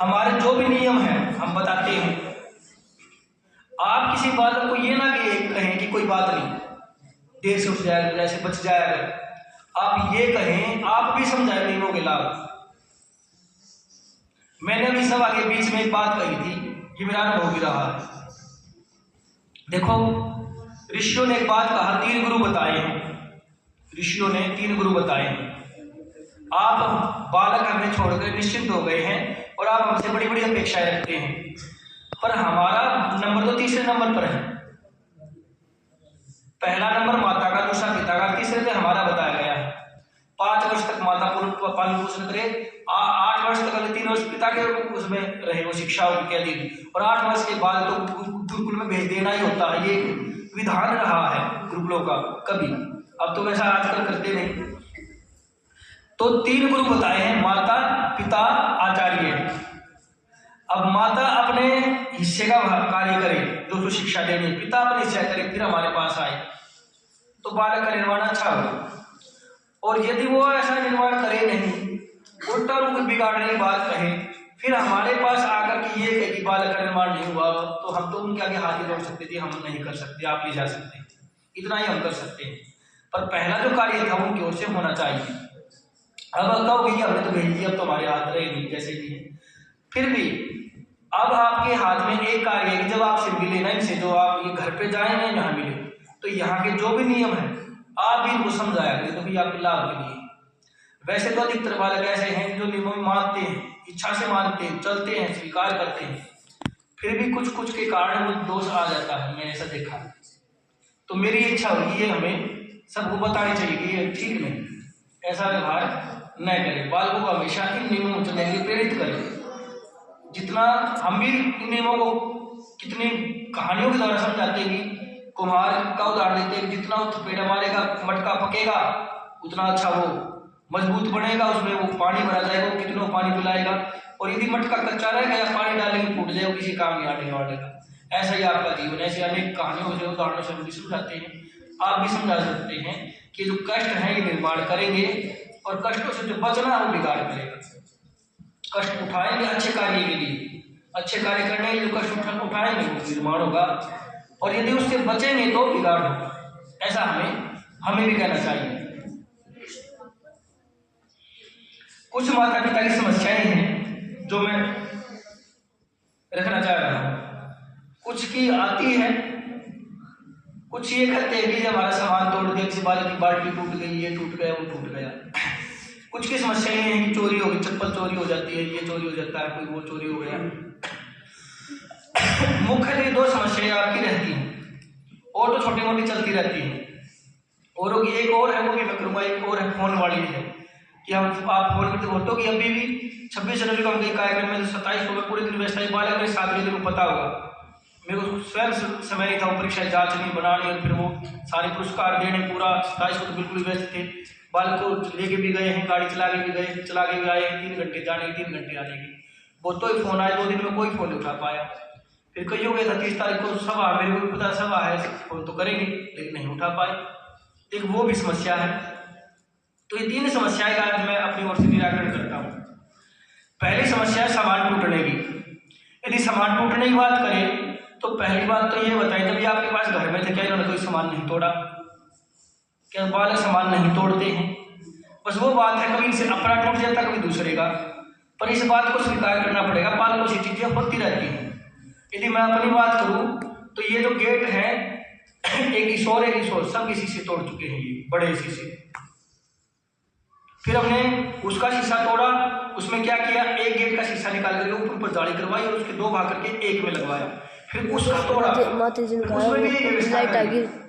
हमारे जो भी नियम है हम बताते हैं, आप किसी बालक को ये ना कहें कि कोई बात नहीं, देर से उठ जाएगा, जैसे बच जाएगा, आप ये कहें, आप भी समझाए नियमों के लाभ। मैंने अभी सभा के बीच में एक बात कही थी, ये मेरा अनुभव भी रहा है। देखो ऋषियों ने एक बात कहा, 3 गुरु बताए हैं, ऋषियों ने 3 गुरु बताए हैं। आप बालक हमें छोड़कर निश्चिंत हो गए हैं और आप हमसे बड़ी बड़ी अपेक्षाएं रखते हैं, पर हमारा नंबर तो तीसरे नंबर पर है। पहला नंबर माता का, दूसरा पिता का, तीसरे पे हमारा बताया गया है। 5 वर्ष तक माता पालन पोषण करे, 8 वर्ष तक अगर 3 वर्ष पिता के उसमें रहे वो शिक्षा उनके अधीन, और 8 वर्ष के बाद तो गुरुकुल में भेज देना ही होता है। ये विधान रहा है गुरुकुलों का कभी, अब तो वैसा आजकल करते नहीं। तो 3 गुरु बताए हैं, माता पिता आचार्य। अब माता अपने हिस्से का कार्य करे, जो शिक्षा देनी, पिता अपने हिस्से करे, फिर हमारे पास आए तो बालक का निर्माण अच्छा होगा। और यदि वो ऐसा निर्माण करे नहीं, उल्टा रूप बिगाड़ने की बात कहे, फिर हमारे पास आकर के ये कहे कि बालक का निर्माण नहीं हुआ, तो हम तो उनके आगे हाथ ही जोड़ सकते थे, हम नहीं कर सकते, आप ले जा सकते, इतना ही हम कर सकते हैं। पर पहला जो कार्य था उनकी ओर से होना चाहिए। अब कहोगे हमने तो भेज दिया, अब तो हमारे हाथ रहे नहीं, जैसे भी है। फिर भी अब आपके हाथ में एक कार्य है कि जब आपसे मिले ना इनसे, जो आप ये घर पे जाए ना यहाँ मिले, तो यहाँ के जो भी नियम है आप भी इनको समझाया करें, तो भी आपके लाभ के लिए। वैसे तो अधिकतर बालक ऐसे हैं जो नियमों में मानते हैं, इच्छा से मानते हैं, चलते हैं, स्वीकार करते हैं, फिर भी कुछ कुछ के कारण वो दोष आ जाता है, मैंने ऐसा देखा। तो मेरी इच्छा होगी ये हमें सबको बतानी चाहिए कि ये ठीक नहीं, ऐसा व्यवहार न करें। बालकों को हमेशा इन नियमों को चलने के लिए प्रेरित करें। जितना हम भी इन नियमों को कितनी कहानियों के द्वारा समझाते हैं कि कुम्हार का उदाहरण देते हैं, जितना थपेड़ा मारेगा मटका पकेगा उतना अच्छा वो मजबूत बनेगा, उसमें वो पानी भरा जाएगा, वो कितना पानी पिलाएगा, और यदि मटका कच्चा रहेगा या पानी डालेंगे फूट जाएगा, किसी काम नहीं आने वालेगा। ऐसा ही आपका जीवन, ऐसे अनेक कहानियों से उदाहरणों से हम भी समझाते हैं, आप भी समझा सकते हैं कि जो कष्ट है ये निर्माण करेंगे, और कष्टों से जो बचना वो बिगाड़ करेगा। कष्ट उठाएंगे अच्छे कार्य के लिए, अच्छे कार्य करने के लिए जो कष्ट उठाएंगे वो निर्माण होगा, और यदि उससे बचेंगे तो बिगाड़ होगा। ऐसा हमें भी कहना चाहिए। कुछ माता पिता की समस्याएं हैं जो मैं रखना चाह रहा हूं। कुछ की आती है, कुछ ये कहते हैं कि जब हमारा सामान तोड़ दिया, किसी बालक की बाल्टी टूट गई, ये टूट गया, वो टूट गया। कुछ की समस्याएं हैं कि चोरी हो गई, चप्पल चोरी हो जाती है, ये चोरी हो जाता है, कोई वो चोरी हो गया। मुख्य 2 समस्याएं आपकी रहती हैं, और तो छोटी मोटी चलती रहती हैं। और एक और है, वो भी मैं करूँगा, एक और है फोन वाली है कि हम आप फोन करते होते हो कि अभी भी 26 जनवरी को हम कहीं कार्यक्रम में 27 को मैं पूरे दिन व्यस्त है, बालक मेरे 7 बजे को पता होगा, मेरे को स्वयं समय नहीं था, वो परीक्षा जांचनी बनानी और फिर वो सारे पुरस्कार देने, पूरा 27 को तो बिल्कुल व्यस्त थे। बालक को लेके भी गए हैं, गाड़ी चला के भी गए, चला के भी आए, 3 घंटे जाने के 3 घंटे आने के, वो तो ही फोन आए, 2 दिन में कोई फोन नहीं उठा पाया। फिर कई हो गया था 30 तारीख को सभा, मेरे को भी पता सभा है, फोन तो करेंगे लेकिन नहीं उठा पाए, एक वो भी समस्या है। तो ये 3 समस्याएं का आज मैं अपनी ओर से निराकरण करता हूँ। पहली समस्या है सामान टूटने की। यदि सामान टूटने की बात करें तो पहली बात तो ये बताएं, जब ये आपके पास घर में थे क्या इन्होंने कोई सामान नहीं तोड़ा? क्या बालक सामान नहीं तोड़ते हैं? बस वो बात है कभी इनसे अपना टूट जाता कभी दूसरे का, पर इस बात को स्वीकार करना पड़ेगा, बालकों से चीजें होती रहती हैं। यदि मैं अपनी बात करूं तो ये जो गेट है एक ईश्वर सब किसी से तोड़ चुके हैं, ये बड़े शीशे। फिर हमने उसका शीशा तोड़ा, उसमें क्या किया, एक गेट का शीशा निकाल करके ऊपर पर जाली करवाई और उसके दो भाग करके एक में लगवाया। फिर उसका तोड़ा, उसमें भी ये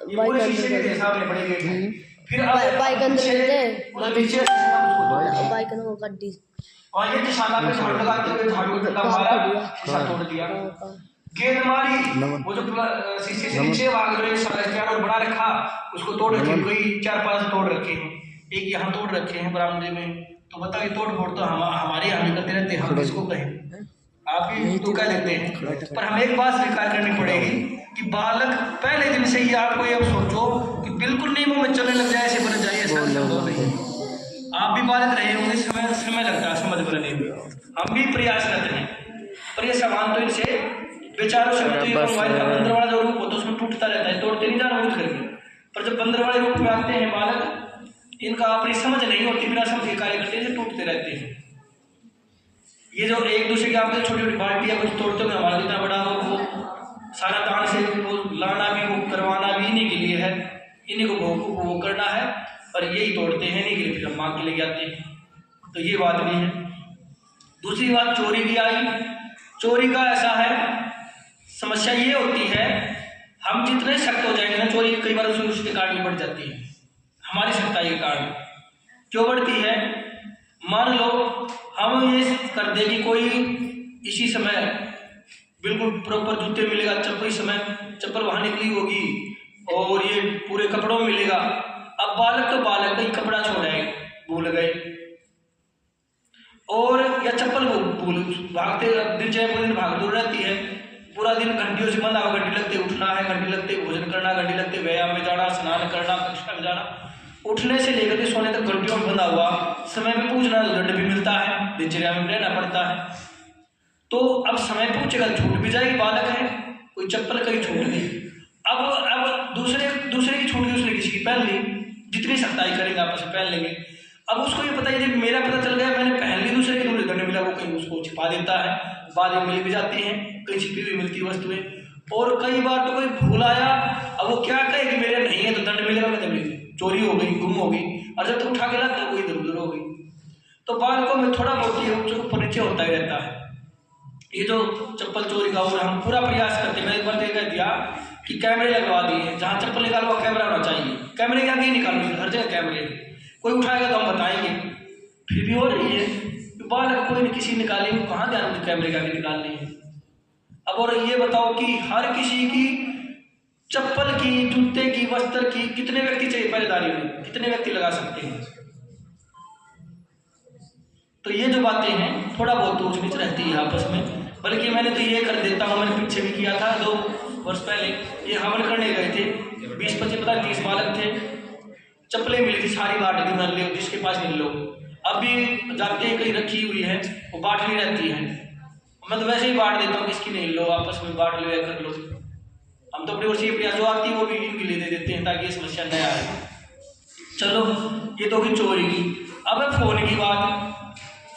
पूरे शीशे के जैसा हमने बड़े गेट हैं। फिर बाइक अंदर नीचे बाइक अंदर गड्डी और ये निशाना पे झाड़ू लगाते हुए झाड़ू का मारा, शीशा तोड़ दिया। गेंद मारी, वो जो शीशे से नीचे भाग रहे स्टैंड और बड़ा रखा, उसको तोड़ रखे, कोई 4-5 तोड़ रखे हैं, एक यहाँ तोड़ रखे हैं बरामदे में। तो बताइए तोड़ फोड़ तो हमारे यहाँ भी करते रहते हैं, हम किसको कहें? आप भी तो कह देते हैं। पर हमें एक बात स्वीकार करनी पड़ेगी कि बालक पहले दिन से ही आपको ये सोचो कि बिल्कुल नियमों में चलने लग जाए, ऐसे बन जाए, ऐसा संभव नहीं। आप भी बालक रहे होंगे, समय लगता है समझ बनने में, हम भी प्रयास करते हैं, पर ये सामान तो इनसे बेचारों से मोबाइल का बंदर वाला जो रूप होता है उसमें टूटता रहता है, तोड़ते नहीं जाना करके। पर जब बंदर वाले रूप में आते हैं बालक, इनका अपनी समझ नहीं होती, बिना समझ के कार्य करते हैं, टूटते रहते हैं। ये जो एक दूसरे की आपने छोटी छोटी बाल्टी या कुछ तोड़ते हुए हमारा जितना बड़ा वो सारा दान से वो लाना भी, वो करवाना भी इन्हीं के लिए है, इन्हीं को वो करना है, और यही तोड़ते हैं इन्हीं के लिए, फिर हम मांग के ले जाते हैं। तो ये बात भी है। दूसरी बात चोरी की आई। चोरी का ऐसा है, समस्या ये होती है, हम जितने सख्त हो जाएंगे ना, चोरी कई बार उसके कारण बढ़ जाती है। हमारी सख्ताई के कारण क्यों बढ़ती है? मान लो हम ये कर दे कि कोई इसी समय बिल्कुल प्रॉपर जूते मिलेगा, चप्पल समय चप्पल वहां निकली होगी और ये पूरे कपड़ों में मिलेगा। अब बालक तो बालक कहीं कपड़ा छोड़े भूल गए और या चप्पल भूल भागते दिन भाग दूर रहती है, पूरा दिन घंटियों से बंधा, घंटे लगते उठना है, घंटे लगते भोजन करना, घंटे लगते व्यायाम में जाना, स्नान करना, कक्षा में जाना, उठने से लेकर के सोने तक घंटियों में बंधा हुआ, समय पे पूछना तो दंड भी मिलता है, दिनचर्या में रहना पड़ता है। तो अब समय पूछेगा छूट भी जाएगी, बालक है, कोई चप्पल कहीं छूट गई, अब दूसरे की छूट गई, उसने किसी की पहन ली, जितनी सख्ताई करेंगे आपस में पहन लेंगे। अब उसको ये पता है मेरा पता चल गया, मैंने पहन ली, दूसरे की दंड मिला, वो कहीं उसको छिपा देता है, बाद में मिल भी जाती हैं, कहीं छिपी हुई मिलती वस्तुएं। और कई बार तो कोई भूल आया, अब वो क्या कहे कि मेरे नहीं है तो दंड मिलेगा, मतलब चोरी हो गई, गुम हो गई, और जब तक उठा के लाता वो इधर उधर हो गई। तो बालकों में थोड़ा बहुत ये ऊपर नीचे होता ही रहता है। ये जो चप्पल चोरी का और हम पूरा प्रयास करते हैं, मैंने एक बार देखा दिया कि कैमरे लगवा दिए, जहाँ चप्पल निकालो कैमरा होना चाहिए, कैमरे के आगे निकालो, हर जगह कैमरे, कोई उठाएगा तो हम बताएंगे, फिर भी हो रही है। बालक कोई किसी निकाले, कहाँ ध्यान मुझे कैमरे के आगे निकालनी है। अब और ये बताओ कि हर किसी की चप्पल की, जूते की, वस्त्र की कितने व्यक्ति चाहिए पहरेदारी में, कितने व्यक्ति लगा सकते हैं? तो ये जो बातें हैं थोड़ा बहुत ऊंच नीच रहती है आपस में। बल्कि मैंने तो ये कर देता हूँ, मैंने पीछे भी किया था 2 वर्ष पहले, ये हवन करने गए थे, 20-25-30 बालक थे, चप्पलें मिली थी, सारी बांट दी, मन लो जिसके पास मिल लो। अभी जाके कहीं रखी हुई है, वो बांटनी रहती है, मैं तो वैसे ही बांट देता हूँ, किसकी नहीं लो, आपस में बांट लो या कर लो। हम तो अपनी ओर से प्रयास जो आती है वो भी इनके लिए दे देते हैं ताकि ये समस्या न आए। चलो ये तो होगी चोरी की। अब है फोन की बात।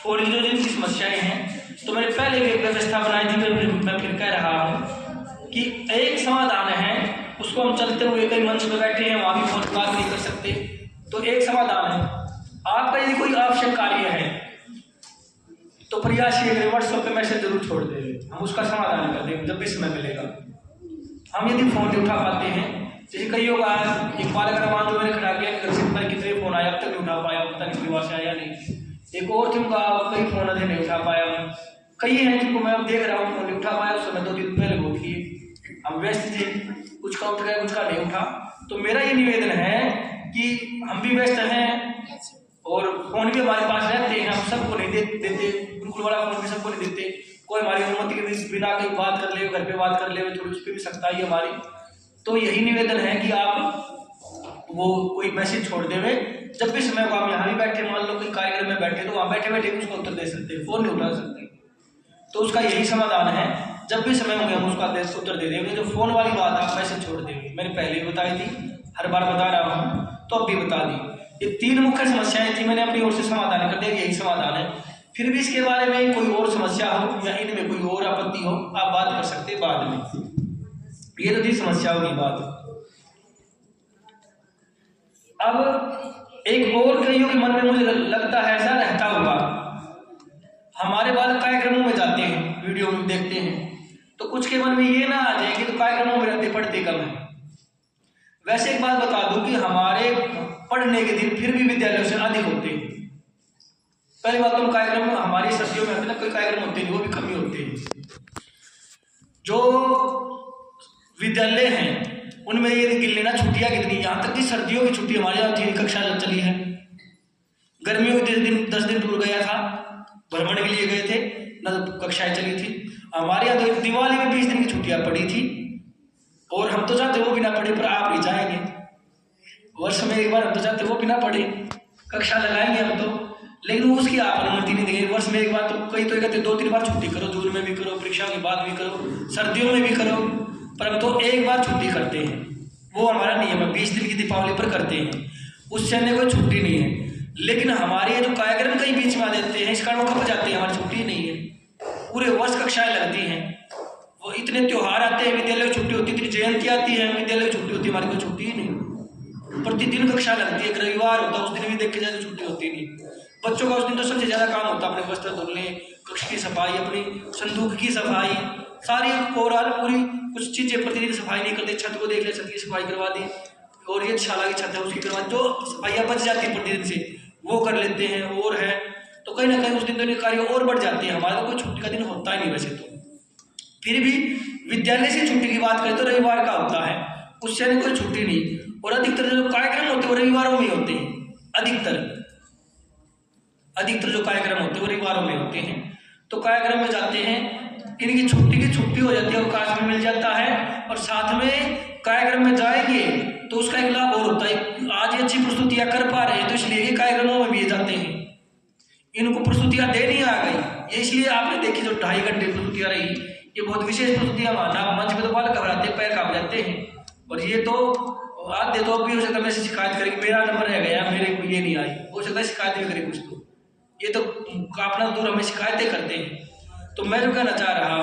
फोन की जो जिनकी समस्याएं हैं, तो मैंने पहले भी एक व्यवस्था बनाई थी, मैं फिर कह रहा हूँ कि एक समाधान है, उसको हम चलते हुए कई मंच पर बैठे हैं, वहाँ भी बहुत बात नहीं कर सकते, तो एक समाधान है, आपका यदि कोई आवश्यक कार्य है तो प्रयास ये करें, व्हाट्सएप पे मैसेज जरूर छोड़ दें, हम उसका समाधान कर देंगे जब भी समय मिलेगा। हम यदि फोन नहीं उठा पाते हैं, जैसे कई लोग आया, एक बालक का मान जो मैंने खड़ा किया कि घर से पता कितने फोन आया, अब तक नहीं उठा पाया, पता नहीं परिवार से आया नहीं। एक और थी, कई फोन अभी नहीं उठा पाया, कई हैं जिनको मैं देख रहा हूँ फोन नहीं उठा पाया, उस समय 2 दिन पहले वो किए, हम व्यस्त थे, कुछ का उठ गया, कुछ का नहीं उठा। तो मेरा ये निवेदन है कि हम भी व्यस्त हैं और फोन भी हमारे पास रहते हैं, हम सबको नहीं देते, बिल्कुल वाला फोन भी सबको नहीं देते, कोई हमारी अनुमति के बिना कहीं बात कर ले, घर पे बात कर ले, थोड़ी उस पर भी सख्ताई है हमारी। तो यही निवेदन है कि आप वो कोई मैसेज छोड़ देवे, जब भी समय को आप यहाँ भी बैठे, मान लो कोई कार्यक्रम में बैठे, तो वहाँ बैठे बैठे उसका उत्तर दे सकते हैं, फोन नहीं उठा सकते। तो उसका यही समाधान है, जब भी समय होंगे हम उसका उत्तर दे देंगे। जो फोन वाली बात आप मैसेज छोड़ देंगे, मैंने पहले भी बताई थी, हर बार बता रहा हूँ, तो अब भी बता दी। ये 3 मुख्य समस्याएं थी, मैंने अपनी ओर से समाधान कर दिया, यही समाधान है। फिर भी इसके बारे में कोई और समस्या हो या इनमें कोई और आपत्ति हो, आप बात कर सकते हैं बाद में। ये तो थी समस्याओं की बात। अब एक और कईयों के मन में मुझे लगता है ऐसा रहता होगा, हमारे बालक कार्यक्रमों में जाते हैं, वीडियो में देखते हैं, तो कुछ के मन में ये ना आ जाए कि तो कार्यक्रमों में रहते पढ़ते कम है। वैसे एक बात बता दूं कि हमारे पढ़ने के दिन फिर भी विद्यालयों से अधिक होते हैं। पहली बात तो कार्यक्रम हमारी सर्दियों में ना कोई कार्यक्रम होते नहीं, वो भी कम ही होते हैं। जो विद्यालय हैं उनमें ये गिन लेना छुट्टियां कितनी, यहाँ तक कि सर्दियों की छुट्टी हमारे यहाँ 3 कक्षा चली है, गर्मियों के 10 दिन टूर गया था, भ्रमण के लिए गए थे ना, तो कक्षाएं चली थी। हमारे यहाँ तो दिवाली में 20 दिन की छुट्टियां पड़ी थी, और हम तो चाहते वो बिना पढ़े, पर आप नहीं जाएंगे, वर्ष में एक बार हम तो चाहते वो बिना पढ़े कक्षा लगाएंगे हम तो, लेकिन उसकी आप अनुमति नहीं देंगे। वर्ष में एक बार तो कई तो कहते 2-3 बार छुट्टी करो, जून में भी करो, परीक्षा के बाद भी करो, सर्दियों में भी करो, पर हम तो एक बार छुट्टी करते हैं, वो हमारा नियम है, 20 दिन की दीपावली पर करते हैं, उससे अन्य कोई छुट्टी नहीं है। लेकिन हमारे जो कार्यक्रम कहीं बीच में आ देते हैं, इस कारण वो खप जाते हैं, हमारी छुट्टी नहीं है, पूरे वर्ष कक्षाएं लगती हैं, वो इतने त्योहार आते हैं, विद्यालय की छुट्टी होती है, इतनी जयंती आती है, विद्यालय की छुट्टी होती है, हमारी कोई छुट्टी ही नहीं, प्रतिदिन कक्षा लगती है। एक रविवार होता है, उस दिन भी देख के जाए तो छुट्टी होती नहीं। बच्चों का उस दिन तो सबसे ज्यादा काम होता है, अपने वस्त्र धुलने, कक्ष की सफाई, अपनी संदूक की सफाई, सारी ओवरऑल पूरी कुछ चीजें प्रतिदिन सफाई नहीं करते, छत को देख ले, छत की सफाई करवा दी, और ये शाला की छत है उसकी करवा दी, जो सफाइयाँ बच जाती है प्रतिदिन से वो कर लेते हैं। और है तो कहीं ना कहीं उस दिन तो कार्य और बढ़ जाते हैं, हमारा कोई छुट्टी का दिन होता ही नहीं वैसे तो। फिर भी विद्यालय से छुट्टी की बात करें तो रविवार का होता है, उससे कोई छुट्टी नहीं। और अधिकतर जो कार्यक्रम होते हैं वो रविवारों में होते हैं, अधिकतर जो कार्यक्रम होते हैं वो रविवारों में होते हैं। तो कार्यक्रम में जाते हैं, इनकी छुट्टी हो जाती है, अवकाश में मिल जाता है, और साथ में कार्यक्रम में जाएंगे तो उसका एक लाभ और होता है, आज ये अच्छी प्रस्तुतियां कर पा रहे हैं तो इसलिए ये कार्यक्रमों में भी जाते हैं, इनको प्रस्तुतियां देनी आ गई, ये इसलिए आपने देखी जो 2.5 घंटे प्रस्तुतियां रही, ये बहुत विशेष प्रस्तुतियां माना, मंच में तो बालक घबराते हैं, पैर कांप जाते हैं, और ये तो आते तो भी हो सकता है मेरे से शिकायत करें कि मेरा नंबर रह गया, मेरे को ये नहीं आई, हो सकता है शिकायत भी करे कुछ, तो ये तो काफना दूर हमें शिकायतें करते हैं। तो मैं जो कहना चाह रहा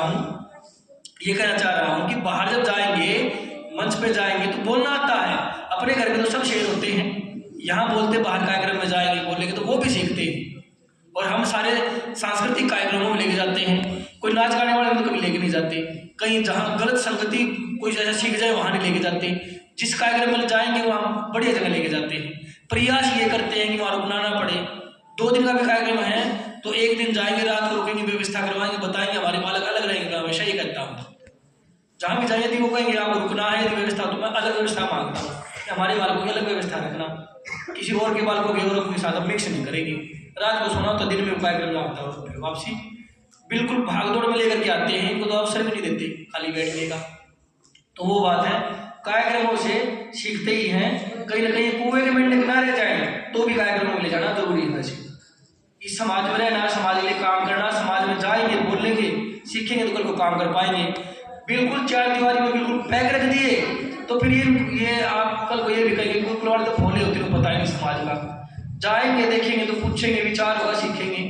हूँ कि बाहर जब जाएंगे, मंच पे जाएंगे तो बोलना आता है, अपने घर में तो सब शेर होते हैं, यहाँ बोलते, बाहर कार्यक्रम में जाएंगे बोलेंगे तो वो भी सीखते हैं। और हम सारे सांस्कृतिक कार्यक्रमों में लेके जाते हैं, कोई नाच गाने वाले में तो कभी लेके नहीं जाते, कहीं जहाँ गलत संगति कोई ऐसा सीख जाए वहाँ नहीं लेके जाते, जिस कार्यक्रम में जाएंगे वहाँ बढ़िया जगह लेके जाते हैं। प्रयास ये करते हैं कि वहाँ रुकना ना पड़े, 2 दिन का भी कार्यक्रम है तो 1 दिन जाएंगे, रात को रुकेंगे, व्यवस्था करवाएंगे, बताएंगे, हमारे बालक अलग रहेंगे, मैं हमेशा ये कहता हूँ, जहाँ भी जाएंगे वो कहेंगे आपको रुकना है, व्यवस्था तो मैं अलग व्यवस्था मांगता हूँ, हमारे बालकों की अलग व्यवस्था रखना, किसी और के बालकों के और के साथ मिक्स नहीं करेंगे। रात को सोना तो दिन में कार्यक्रम लगता है, वापसी बिल्कुल भागदौड़ में लेकर के आते हैं, इनको तो अवसर भी नहीं देते खाली बैठने का। तो वो बात है, कार्यक्रमों से सीखते ही हैं, कहीं ना कहीं कुएं के मेंढक किनारे जाए तो भी कार्यक्रमों में ले जाना जरूरी है। वैसे इस समाज में रहना, समाज के लिए काम करना, समाज में जाएंगे, बोलेंगे, सीखेंगे तो कल को काम कर पाएंगे। बिल्कुल 4 दीवारी में बिल्कुल पैक रख दिए तो फिर ये आप कल को ये भी कहेंगे बिल्कुल वाले तो भोले होते हैं, पता ही नहीं समाज का। जाएंगे, देखेंगे तो पूछेंगे, विचार होगा, सीखेंगे,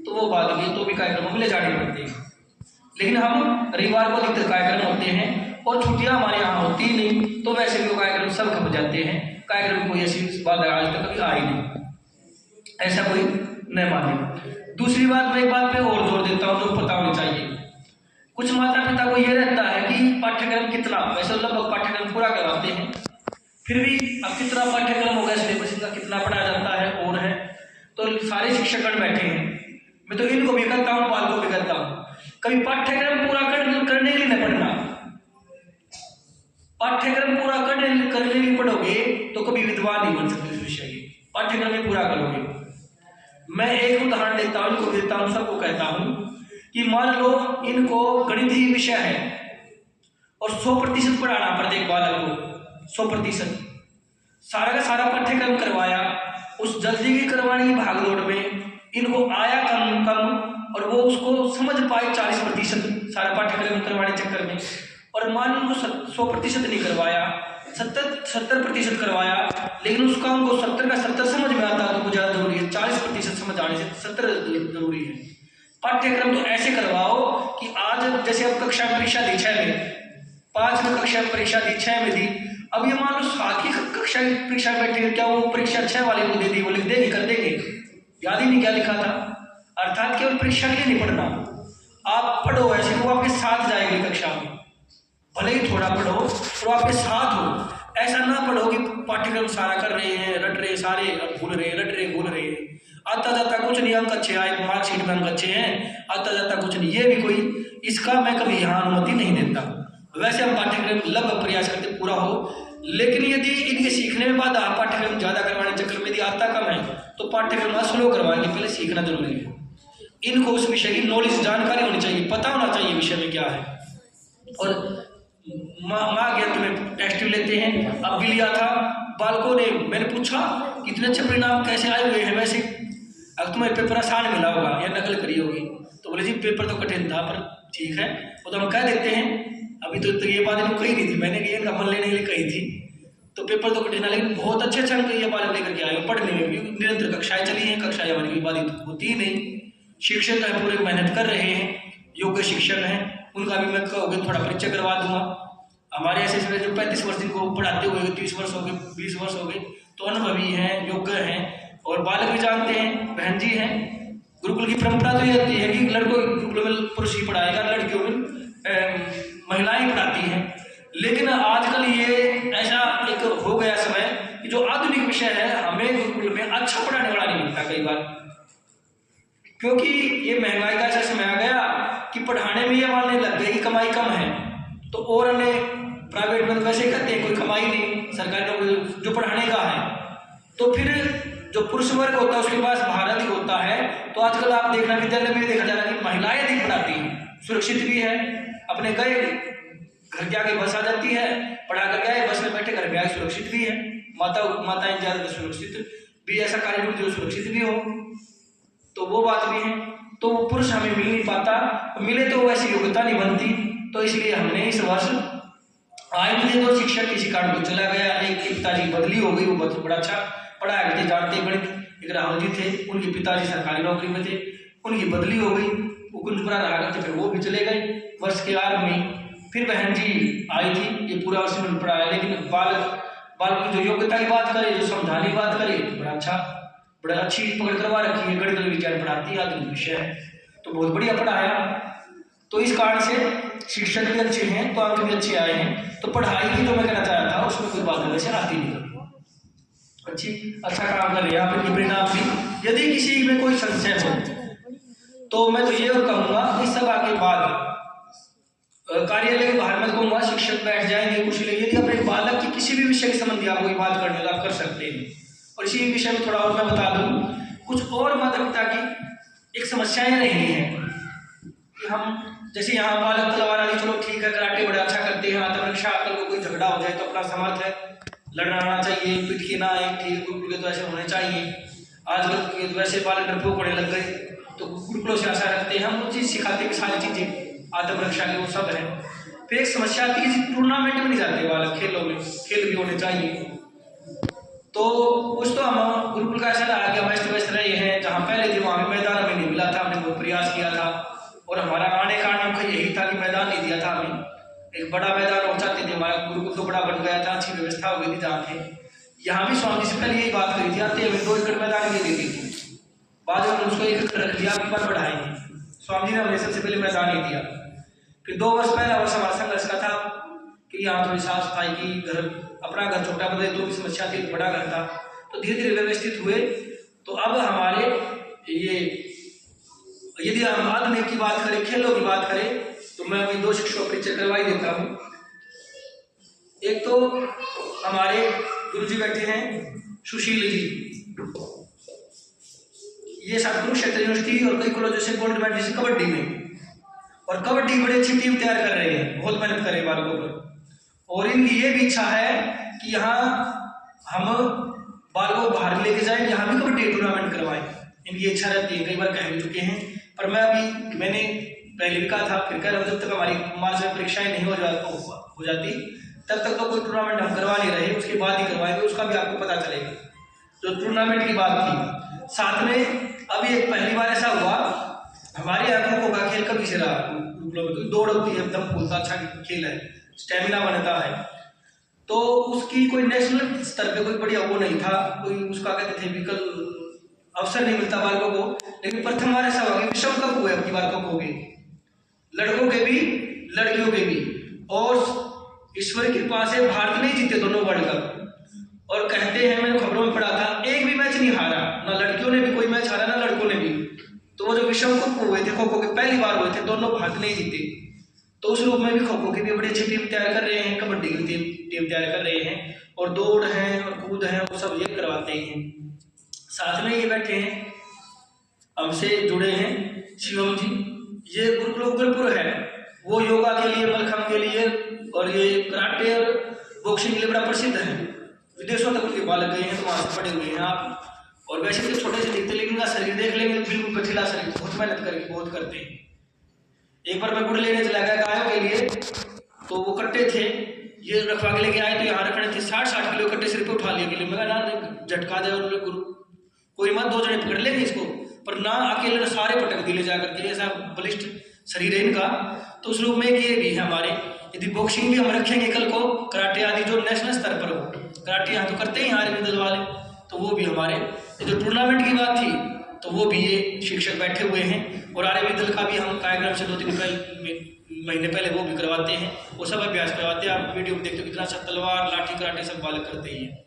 तो वो बात होगी, तो भी कार्यक्रमों में ले जाने पड़ते हैं। लेकिन हम रविवार को अधिकतर कार्यक्रम होते हैं और छुट्टियां हमारे यहाँ होती ही नहीं, तो वैसे भी वो कार्यक्रम सब खप जाते हैं। कार्यक्रम कोई ऐसी बात आज तक कभी आई नहीं, ऐसा कोई नहीं माने। दूसरी बात, मैं एक बात पे और जोर देता हूँ जो पता होनी चाहिए। कुछ माता पिता को ये रहता है कि पाठ्यक्रम कितना, वैसे लगभग पाठ्यक्रम पूरा करवाते हैं, फिर भी अब कितना पाठ्यक्रम हो गया, सिलेबस इनका कितना पढ़ाया जाता है और है, तो सारे शिक्षकगण बैठे हैं, मैं तो इनको भी कहता हूँ, बालकों भी कहता हूँ, कभी पाठ्यक्रम पूरा करने के लिए नहीं पढ़ना। पाठ्यक्रम पूरा करने के लिए पढ़ोगे तो कभी विद्वान नहीं बन सकते इस विषय के, पाठ्यक्रम में पूरा करोगे। मैं एक उदाहरण देता हूँ, इनको देता हूँ, सबको कहता हूँ कि मान लो इनको गणित ही विषय है और 100% पढ़ाना प्रत्येक बालक को, 100%। सारा का सारा पाठ्यक्रम करवाया। उस जल्दी की करवाने की भागदौड़ में इनको आया कम कम, और वो उसको समझ पाए 40% सारा पाठ्यक्रम करवाने चक्कर में। और मान लो 100% नहीं करवाया, 70% करवाया, लेकिन उसका उनको 70 का 70 समझ में आता तो वो ज़्यादा जरूरी है। 40% समझ आने से 70 जरूरी है। पाठ्यक्रम तो ऐसे करवाओ कि आज जैसे अब कक्षा परीक्षा दी 6 में, 5 में कक्षा परीक्षा दी, 6 में दी, अब ये मान लो 7 की कक्षा परीक्षा बैठे, क्या वो परीक्षा 6 वाले को दे दी, वो लिख देंगे, कर देंगे, याद ही नहीं क्या लिखा था। अर्थात केवल परीक्षा के लिए नहीं पढ़ना, आप पढ़ो ऐसे वो आपके साथ जाएगी कक्षा में, भले ही थोड़ा पढ़ो और आपके साथ हो। ऐसा ना पढ़ो कि पाठ्यक्रम सारा कर रहे हैं, रट रहे सारे, भूल रहे, रट रहे, भूल रहे, आता जाता कुछ नहीं, अंक अच्छे आए, मार्कशीट में अंक अच्छे हैं, आता जाता कुछ नहीं, ये भी कोई, इसका मैं कभी यहाँ अनुमति नहीं देता। वैसे हम पाठ्यक्रम लगभग प्रयास करते पूरा हो, लेकिन यदि इनके सीखने में बाधा, पाठ्यक्रम ज्यादा करवाने चक्कर में यदि आता कम है तो पाठ्यक्रम स्लो करवाएंगे, पहले सीखना जरूरी है। इनको उस विषय की नॉलेज, जानकारी होनी चाहिए, पता होना चाहिए विषय में क्या है। और माँ ज्ञान में टेस्ट भी लेते हैं, अब भी लिया था बालकों ने, मैंने पूछा कितने अच्छे परिणाम कैसे आए हुए हैं, वैसे अब तुम्हें पेपर आसान मिला होगा या नकल करी होगी, तो बोले जी पेपर तो कठिन था पर ठीक है, वो तो हम कह देते हैं। अभी तो ये बात इनको कही नहीं थी, मैंने ये इनका मन लेने के लिए कही थी, तो पेपर तो कठिन है लेकिन बहुत अच्छे अंक ये बालक लेकर के आए। पढ़ने में भी निरंतर कक्षाएं चली हैं, कक्षाएं हमारी कोई बाधित होती ही नहीं, शिक्षक है पूरे मेहनत कर रहे हैं, योग्य शिक्षक हैं, उनका भी मैं कहोगे थोड़ा परिचय करवा दूंगा। हमारे ऐसे जो 35 वर्ष को पढ़ाते हुए 30 वर्ष हो गए, 20 वर्ष हो गए, तो अनुभवी हैं, योग्य हैं, और बालक भी जानते हैं, बहन जी हैं। गुरुकुल की परंपरा तो ये रहती है कि लड़कों गुरुकुल में पुरुष ही पढ़ाएगा, लड़कियों में महिलाएं पढ़ाती हैं। लेकिन आजकल ये ऐसा एक हो गया समय कि जो आधुनिक विषय है हमें गुरुकुल में अच्छा पढ़ाने वाला नहीं मिलता कई बार, क्योंकि ये महंगाई का ऐसा समय आ गया कि पढ़ाने में ये मानने लग गए कि कमाई कम है, तो और अन्य प्राइवेट में वैसे कहते हैं कोई कमाई नहीं, सरकारी नौकरी जो पढ़ाने का है, तो फिर जो पुरुष वर्ग होता है उसके पास भारत ही होता है। तो आजकल आप देखना विद्यालय में देखा जा रहा है कि महिलाएं अधिक पढ़ाती हैं, सुरक्षित भी है, अपने गए घर के आगे बस आ जाती है, पढ़ा कर गए, बस में बैठे घर पे आए, सुरक्षित भी है, माताएं ज्यादा सुरक्षित भी, ऐसा कार्य जो सुरक्षित भी हो, तो वो बात भी है। तो वो पुरुष हमें मिल नहीं पाता, मिले तो वैसी योग्यता नहीं बनती, तो इसलिए हमने इस वर्ष आए मुझे 2 शिक्षक किसी कारण को चला गया, एक की पिताजी बदली हो गई, वो बड़ा अच्छा पढ़ाया करते, जानते गणित, एक राहुल जी थे, उनके पिताजी सरकारी नौकरी में थे, उनकी बदली हो गई, वो कुंजपुरा रहा करते, फिर वो भी चले गए वर्ष के आरंभ में। फिर बहन जी आई थी, ये पूरा वर्ष में पढ़ाया, लेकिन बालक की जो योग्यता की बात करे, जो समझाने की बात करे, बड़ा अच्छी पकड़ करवा रखी है, गणित विज्ञान पढ़ाती है, आधुनिक विषय है, तो बहुत बढ़िया पढ़ाया। तो इस कारण से शिक्षक भी अच्छे हैं, तो अंक भी अच्छे आए हैं। तो पढ़ाई की जो मैं कहना चाह रहा था उसमें कोई बात वैसे आती नहीं, अच्छा काम कर रहे हैं आप, परिणाम भी। यदि किसी में कोई संशय हो तो मैं तो ये और कहूँगा, इस सभा के बाद कार्यालय के बाहर मैं कहूँगा शिक्षक बैठ जाएंगे कुछ लोग, यदि अपने बालक की किसी भी विषय के संबंधी आपको बात करनी हो आप कर सकते हैं। और इसी विषय में थोड़ा और मैं बता दूँ, कुछ और माता पिता की एक समस्याएं रही हैं कि हम जैसे यहाँ बालक तलवार आदि, चलो ठीक है, कराटे बड़ा अच्छा करते हैं, आत्मरक्षा, कल को कोई झगड़ा हो जाए तो अपना समर्थ है, लड़ना आना चाहिए, पिट के ना आए, ठीक गुरुकुल के तो ऐसे होने चाहिए। आजकल वैसे बालक डरपोक होने लग गए, तो गुरुकुलों से आशा रखते हैं, हम वो चीज़ सिखाते हैं, सारी चीज़ें आत्मरक्षा के वो सब है। फिर एक समस्या आती है, टूर्नामेंट में नहीं जाते बालक, खेलों में खेल भी होने चाहिए। तो कुछ तो हम गुरुकुल का ऐसा रहा कि हम व्यस्त रहे हैं, जहाँ पहले थे वहाँ भी मैदान हमें नहीं मिला था, हमने बहुत प्रयास किया था, और हमारा आने का कारण यही था कि मैदान नहीं दिया था हमें, एक बड़ा मैदान और चाहते थे, हमारा गुरुकुल तो बड़ा बन गया था, अच्छी व्यवस्था हो गई थी जहाँ थे। यहाँ भी स्वामी जी से पहले यही बात करी थी, आते हमें 2 एकड़ मैदान नहीं दी थी, बाद में उसको 1 एकड़ रख लिया, आपकी बात बढ़ाएंगे, स्वामी जी ने हमें सबसे पहले मैदान नहीं दिया। फिर 2 वर्ष पहला वर्ष हमारा संघर्ष का था कि यहाँ थोड़ी साफ सफाई की, घर अपना घर छोटा बदले, तो भी समस्या थी, बड़ा घर था, तो धीरे धीरे व्यवस्थित हुए। तो अब हमारे ये यदि हम आधुनिक की बात करें, खेलों की बात करें, तो मैं अभी 2 शिक्षकों का परिचय करवा ही देता हूँ। एक तो हमारे गुरु जी बैठे हैं सुशील जी, ये सतगुरु क्षेत्र यूनिवर्सिटी और कई कॉलेजों से गोल्ड मेडल जैसे कबड्डी में, और कबड्डी बड़ी अच्छी टीम तैयार कर रहे हैं, बहुत मेहनत कर रहे हैं बालकों पर। और इनकी ये भी इच्छा है कि यहाँ हम बालकों को बाहर लेके जाएं, यहाँ भी कबड्डी टूर्नामेंट करवाएं। इनकी इच्छा रहती है, कई बार कह भी चुके हैं, पर मैंने पहले भी कहा था, फिर कह रहा हूँ, जब तक हमारी मार्च में परीक्षाएं नहीं हो जाती तब तक तो कोई टूर्नामेंट हम करवा नहीं रहे, उसके बाद ही करवाएंगे, उसका भी आपको पता चलेगा। जो टूर्नामेंट की बात थी, साथ में अभी एक पहली बार ऐसा हुआ, हमारे यहाँ खो का खेल कभी से रहा, दौड़ होती है, एकदम बहुत अच्छा खेल है, स्टेमिना बनता है, तो उसकी कोई नेशनल स्तर पे कोई बढ़िया वो नहीं था, कोई उसका कहते थे विकल्प अवसर नहीं मिलता बालकों को। लेकिन प्रथम बार ऐसा हुआ कि विश्व कप हुए अपनी बार खो के, लड़कों के भी लड़कियों के भी, और ईश्वर की कृपा से भारत ने जीते दोनों वर्ल्ड कप। और कहते हैं, मैंने खबरों में पढ़ा था, एक भी मैच नहीं हारा, ना लड़कियों ने भी कोई मैच हारा, ना लड़कों ने भी। तो वो जो विश्व कप हुए थे खो खो के, पहली बार हुए थे, दोनों भारत ने जीते। तो उस रूप में भी खो खो की भी बड़ी अच्छी टीम तैयार कर रहे हैं, कबड्डी की टीम तैयार कर रहे हैं, और दौड़ है और कूद है, वो सब ये करवाते हैं। साथ में ये बैठे हैं, हमसे जुड़े हैं शिवम जी, ये गुरुकुल है, वो योगा के लिए, मलखम के लिए, और ये कराटे और बॉक्सिंग के लिए बड़ा प्रसिद्ध है। विदेशों तक उनके बालक गए हैं, तो वहाँ से पढ़े हुए हैं आप। और वैसे तो छोटे से दिखते, लेकिन इनका शरीर देख लेंगे बिल्कुल पथरीला शरीर, बहुत मेहनत करके बहुत करते हैं। एक बार मैं गुड़ लेने चला गया गायों के लिए, तो वो कट्टे थे, ये रखवा के लेके आए, तो यहाँ रखने थे 60-60 किलो कट्टे सिर पे उठा लिया के लिए। मैं ना झटका दे, और गुरु कोई मत, 2 जने पकड़ लेंगे इसको, पर ना अकेले ने सारे पटक दिए जा करके, ऐसा बलिष्ठ शरीर है इनका। तो उस रूप में ये भी है हमारे, यदि बॉक्सिंग भी हम रखेंगे कल को, कराटे आदि जो नेशनल स्तर पर हो, कराटे यहाँ तो करते ही हमारे दल वाले, तो वो भी हमारे। जो टूर्नामेंट की बात थी, तो वो भी ये शिक्षक बैठे हुए हैं, और आर्मी दल का भी हम कार्यक्रम से 2-3 महीने पहले वो भी करवाते हैं, वो सब अभ्यास करवाते हैं। आप वीडियो में देखते हो कितना अच्छा तलवार, लाठी, कराटे सब बालक करते ही हैं।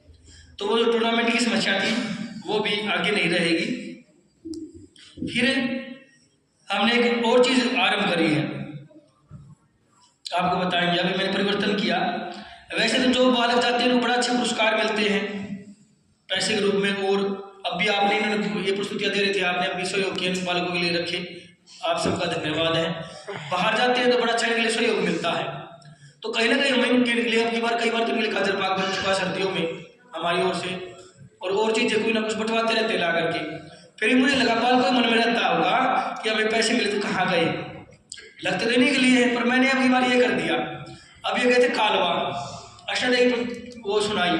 तो वो जो टूर्नामेंट की समस्या थी, वो भी आगे नहीं रहेगी। फिर हमने एक और चीज आरंभ करी है, आपको बताएंगे। अभी मैंने परिवर्तन किया, वैसे तो जो बालक जाते हैं, बड़ा अच्छे पुरस्कार मिलते हैं पैसे के रूप में, और अब भी आपने इन्होंने ये प्रस्तुतियाँ दे रहे थे, आपने अभी सहयोग किए बालकों के लिए रखे, आप सबका धन्यवाद है। बाहर जाते हैं तो बड़ा अच्छा इनके लिए सहयोग मिलता है, तो कहीं ना कहीं हमें इनके लिए कई बार तो इनके लिए खाजर पाक बन चुका सर्दियों में हमारी ओर से, और चीज़ें कोई ना कुछ बंटवाते रहते ला करके। फिर मुझे लगा बालकों मन में रहता होगा कि हमें पैसे मिले तो कहाँ गए, लगते देने के लिए है, पर मैंने अगली बार ये कर दिया। अब ये गए थे कालवा, अष्टदेव वो सुनाई,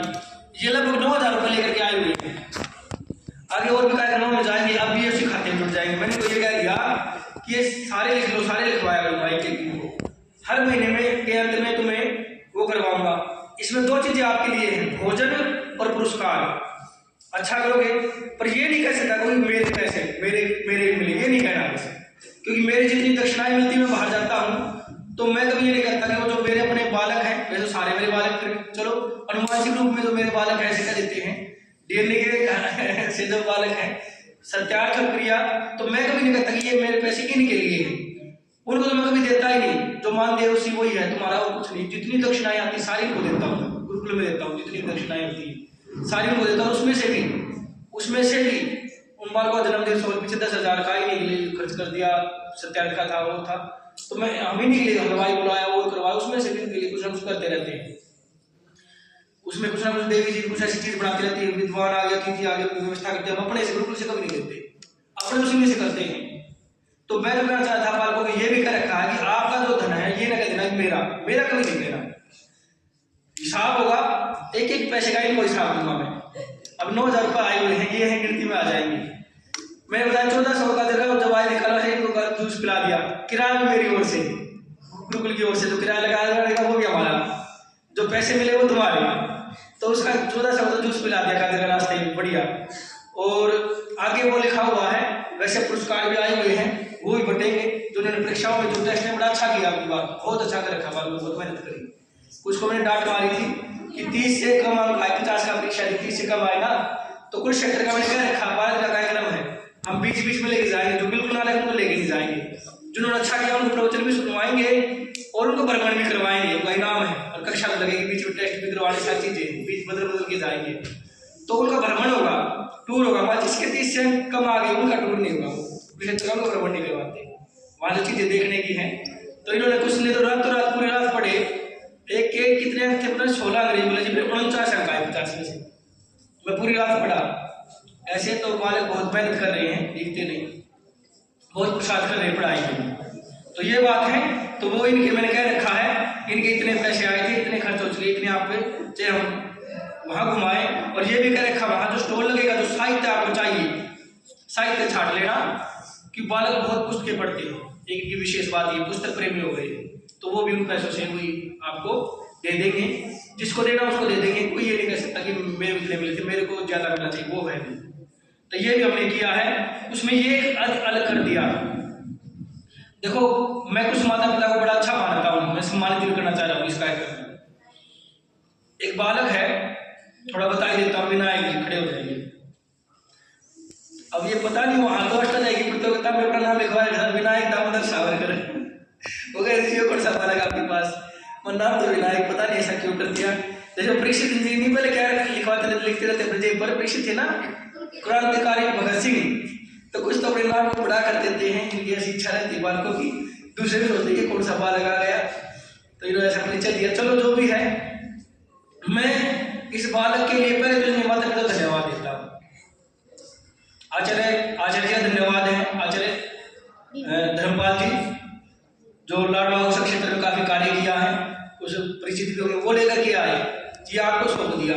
ये लगभग 9,000 रुपये लेकर के आए हुए हैं। आगे और भी कार्यक्रमों में जाएंगे, अब भी ऐसे खाते में जुड़ जाएंगे। मैंने तो ये कह दिया कि ये सारे लिख लो, सारे लिखवाया करूँगा एक हर महीने में के अंत में तुम्हें वो करवाऊंगा। इसमें 2 चीजें आपके लिए हैं, भोजन और पुरस्कार। अच्छा करोगे, पर ये नहीं कह सकता कोई मेरे पैसे मेरे मिले, ये नहीं कहना वैसे, क्योंकि मेरी जितनी दक्षिणाएं मिलती मैं बाहर जाता हूँ, तो मैं कभी ये नहीं कहता कि वो जो मेरे अपने बालक हैं, वैसे सारे मेरे बालक, चलो अनुवांशिक रूप में जो मेरे बालक हैं ऐसे कह देते हैं, डीएनए के से जो बालक हैं, सत्यार्थ क्रिया, तो मैं कभी नहीं कहता कि ये मेरे पैसे इनके लिए हैं, उनको तो मैं कभी देता ही नहीं। जो मान दे उसी वही है तुम्हारा, और कुछ नहीं। जितनी दक्षिणाएं आती सारी उनको देता हूँ, गुरुकुल में देता हूँ, जितनी दक्षिणाएं होती है सारी उनको देता हूँ। उसमें से भी उन बालकों का जन्मदिन 10,000 का ही नहीं खर्च कर दिया, सत्यार्थ का था वो था, तो मैं हम ही नहीं लिए, हलवाई बुलाया, वो करवाया, उसमें से भी उनके लिए कुछ ना कुछ करते रहते हैं। उसमें कुछ ना कुछ देवी जी कुछ ऐसी चीज बनाती रहती है, विद्वान आ गया, तिथि आ गया, व्यवस्था करते हैं। हम अपने से गुरुकुल से कभी नहीं देते, अपने उसी में से करते हैं। तो मैं जो कहना चाहता था बालकों को ये भी कर रखा है कि आपका जो धन है ये ना कह देना मेरा कभी नहीं देना, हिसाब होगा, एक पैसे का इनको हिसाब दूंगा मैं। अब 9,000 रुपये आए हुए हैं, ये हैं गिनती में आ जाएंगे। मैं बताया 1400 का दे रहा हूँ, जब आए निकाला है इनको जूस पिला दिया, किराया भी मेरी ओर से, गुरुकुल की ओर से, तो किराया लगाया वो भी हमारा, जो पैसे मिले वो तुम्हारे, तो उसका 1400 का जूस पिला दिया कादर का रास्ते में, बढ़िया। और आगे वो लिखा हुआ है, वैसे पुरस्कार भी आए हुए हैं, वो भी बटेंगे। जो उन्होंने परीक्षाओं में जो टेस्ट ने बड़ा अच्छा किया, आपकी बात बहुत अच्छा कर रखा, बाल बहुत मेहनत करी। कुछ को मैंने डांट मारी थी कि 30 से कम अंक आए, 50 का परीक्षा दी, 30 से कम आए ना, तो कुछ क्षेत्र का मैंने कह रखा, भारत का कार्यक्रम है, हम बीच बीच में लेके जाएंगे, जो बिल्कुल ना लगे उनको लेके नहीं जाएंगे, जिन्होंने अच्छा किया उनको प्रवचन भी सुनवाएंगे और उनको भ्रमण भी करवाएंगे, उनका इनाम है, और कक्षा में लगेगी, बीच में टेस्ट भी करवाने, सारी चीजें बीच बदल के जाएंगे, तो उनका भ्रमण होगा, टूर होगा। जिसके 30 से कम आ गए उनका टूर नहीं होगा, क्षेत्र का भ्रमण नहीं करवाते, वहां जो चीजें देखने की है। तो इन्होंने कुछ नहीं तो रात पूरी रात पढ़े, एक कितने अंक थे, 16 अंग्रेजी बोले जी, 49 अंक आए 50 में से, मैं पूरी रात पढ़ा। ऐसे तो बालक बहुत मेहनत कर रहे हैं, दिखते नहीं, बहुत पुरुषार्थ कर रहे हैं पढ़ाई में। तो ये बात है। तो वो इनके मैंने कह रखा है, इनके इतने पैसे आए थे, इतने खर्च हो चुके, इतने आप पे चाहे हम वहाँ घुमाए। और ये भी कह रखा वहाँ जो स्टॉल लगेगा, जो साहित्य आपको चाहिए, साहित्य छाट लेना, कि बालक बहुत पुस्तकें पढ़ते हैं। एक की विशेष बात ये पुस्तक प्रेमी हो गए, तो वो भी उन पैसों से कोई आपको दे देंगे, जिसको देना उसको दे देंगे। कोई ये नहीं कह सकता कि मेरे इतने मिले थे, मेरे को ज्यादा मिलना चाहिए, वो है नहीं। तो ये भी हमने किया है। उसमें ये अलग कर दिया। देखो, मैं कुछ माता पिता को बड़ा अच्छा मानता हूँ, मैं सम्मानित भी करना चाह रहा हूँ इस कार्यक्रम में। एक बालक है, थोड़ा बता ही देता हूँ, विनायक जी खड़े हो जाएंगे। अब ये पता नहीं वहां तो अष्टा जाएगी प्रतियोगिता में अपना नाम लिखवाया था, विनायक दामोदर सावरकर। वो कह रही कौन सा बालक आपके पास, मैं नाम तो विनायक, पता नहीं ऐसा क्यों कर दिया। जैसे परीक्षित जी नहीं पहले क्या लिखवाते लिखते रहते, पर परीक्षित थे ना क्रांतिकारी भगत सिंह, तो कुछ तो अपने नाम को बड़ा कर देते हैं। इनकी ऐसी इच्छा रहती बालकों की, दूसरे भी सोचते कि कौन सा बालक आ गया, तो इन्होंने ऐसा परिचय दिया। चलो जो भी है, मैं इस बालक के लिए पहले तो माता पिता धन्यवाद देता हूँ। आचार्य धन्यवाद है, आचार्य धर्मपाल जी, जो लाडवा उस क्षेत्र में काफी कार्य किया है, उस परिस्थिति को वो लेकर के आए, ये आपको सौंप दिया।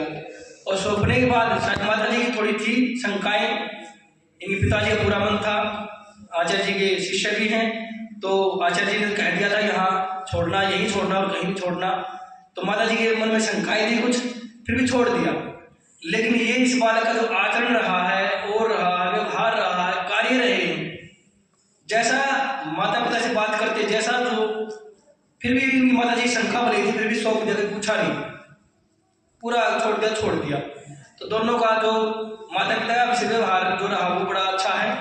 और सौंपने के बाद माता जी की थोड़ी थी शंकाएं, इनके पिताजी का पूरा मन था, आचार्य जी के शिष्य भी हैं, तो आचार्य जी ने कह दिया था यहाँ छोड़ना, यही छोड़ना और कहीं भी छोड़ना। तो माता जी के मन में शंकाएं थी कुछ, फिर भी छोड़ दिया। लेकिन ये इस बालक का जो आचरण रहा है और व्यवहार रहा है, कार्य रहे हैं, जैसा माता पिता से बात करते, जैसा जो, फिर भी माता जी शंका बनी थी, फिर भी सौंप दिया, पूछा नहीं, पूरा छोड़ दिया। तो दोनों का जो माता पिता का व्यवहार जो रहा वो बड़ा अच्छा है।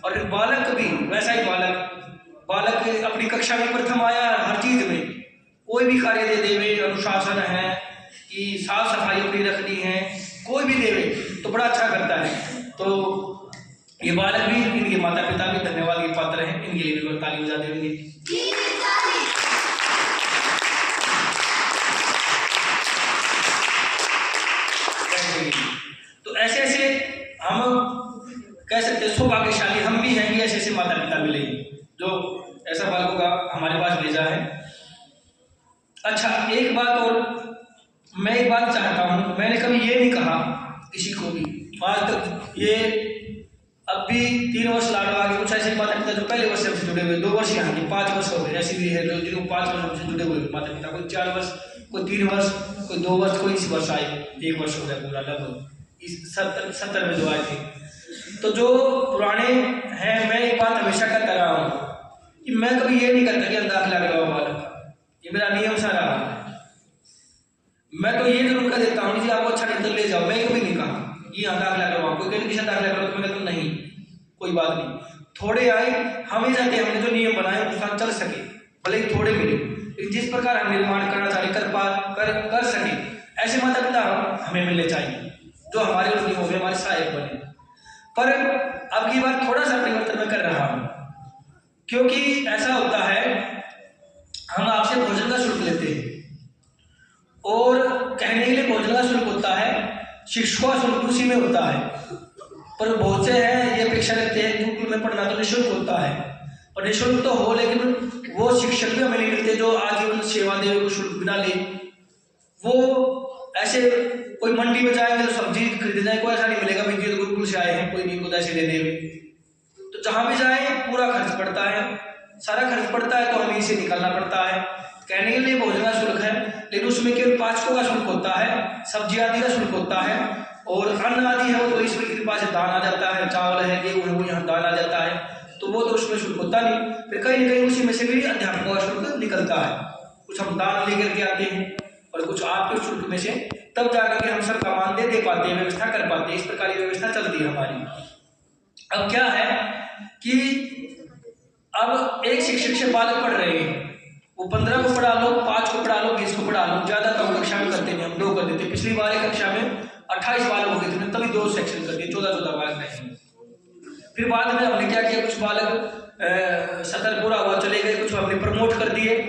और बालक भी वैसा ही बालक अपनी कक्षा में प्रथम आया, हर चीज में कोई भी कार्य दे देवे, अनुशासन है कि साफ सफाई अपनी रखनी है, कोई भी देवे तो बड़ा अच्छा करता है। तो ये बालक भी, इनके माता पिता भी धन्यवाद के पात्र हैं, इनके लिए भी ताली बजा देंगे। तो ऐसे ऐसे हम कह सकते हैं सौभाग्यशाली हम भी हैं कि ऐसे ऐसे माता पिता मिले जो ऐसा बालकों का हमारे पास भेजा है। अच्छा, एक बात और, मैं एक बात चाहता हूँ, मैंने कभी ये नहीं कहा किसी को भी आज तक, ये अब भी 3 वर्ष लाडवा के, कुछ ऐसे माता पिता जो पहले वर्ष से जुड़े हुए, 2 वर्ष यहाँ के, 5 वर्ष हो गए, ऐसी भी है जो जिनको 5 वर्ष से जुड़े हुए माता पिता, कोई 4 वर्ष, कोई 3 वर्ष, कोई 2 वर्ष, कोई इस वर्ष आए, 1 वर्ष हो गया पूरा लगभग, इस 70 में जो आए थे। तो जो पुराने हैं, मैं एक बात हमेशा कहता रहा हूँ कि मैं कभी ये नहीं करता कि दाखिला करवाओ बालक का, ये मेरा नियम सा रहा है। मैं तो ये जरूर कह देता हूँ कि आपको अच्छा निकल ले जाओ, मैं कभी नहीं कहा कि यहाँ दाखिला करवाओ, कोई कहने किसी दाखिला करो, तो मैं कहता हूँ नहीं, कोई बात नहीं, थोड़े आए, हमें जाते हमने जो नियम बनाए उसके साथ चल सके, भले ही थोड़े मिले, जिस प्रकार हम निर्माण करना चाहते कर सके, ऐसे माता पिता हमें मिलने चाहिए जो हमारे नियमों में हमारे सहायक बने। पर अब की बार थोड़ा सा परिवर्तन मैं कर रहा हूँ, क्योंकि ऐसा होता है हम आपसे भोजन का शुल्क लेते हैं, और कहने के लिए भोजन का शुल्क होता है, शिक्षा का शुल्क उसी में होता है, पर बहुत से हैं ये अपेक्षा रखते हैं गुरुकुल में पढ़ना तो निःशुल्क होता है, और निःशुल्क तो हो लेकिन वो शिक्षक भी हमें नहीं मिलते जो आजीवन सेवा दे, वो शुल्क बिना ले। वो ऐसे कोई मंडी में जाएंगे तो सब्जी खरीदने जाए, कोई ऐसा नहीं मिलेगा भाई तो गुरुकुल से आए हैं, कोई नहीं को ऐसे दे देवे। तो जहां भी जाए पूरा खर्च पड़ता है, सारा खर्च पड़ता है, तो हमें इसे निकालना पड़ता है। कहने के लिए भोजन का शुल्क है, लेकिन उसमें केवल पाचकों का शुल्क होता है, सब्जी आदि का शुल्क होता है, और अन्न आदि है वो तो ईश्वर की कृपा से दान आ जाता है, चावल है, गेहूं है, वो यहाँ दान आ जाता है, तो वो तो उसमें शुल्क होता नहीं। फिर कहीं ना कहीं उसी में से भी अध्यापकों का शुल्क निकलता है, कुछ हम दान लेकर के आते हैं और कुछ आपके शुल्क में से, तब जाकर के हम सब सामान दे पाते हैं, व्यवस्था कर पाते हैं। इस प्रकार की व्यवस्था चलती है हमारी। अब क्या है कि अब एक शिक्षक से बालक पढ़ रहे हैं, वो 15 को पढ़ा लो, 5 को पढ़ा लो, 20 को पढ़ा लो, ज्यादा कम कक्षा में करते हैं, हम 2 कर देते। पिछली बार एक कक्षा में 28 बालक हो गए थे, तभी 2 सेक्शन कर दिए, 14 बालक रहेंगे। फिर बाद में हमने क्या किया, कुछ बालक 70 पूरा हुआ चले गए, कुछ हमने प्रमोट कर दिए,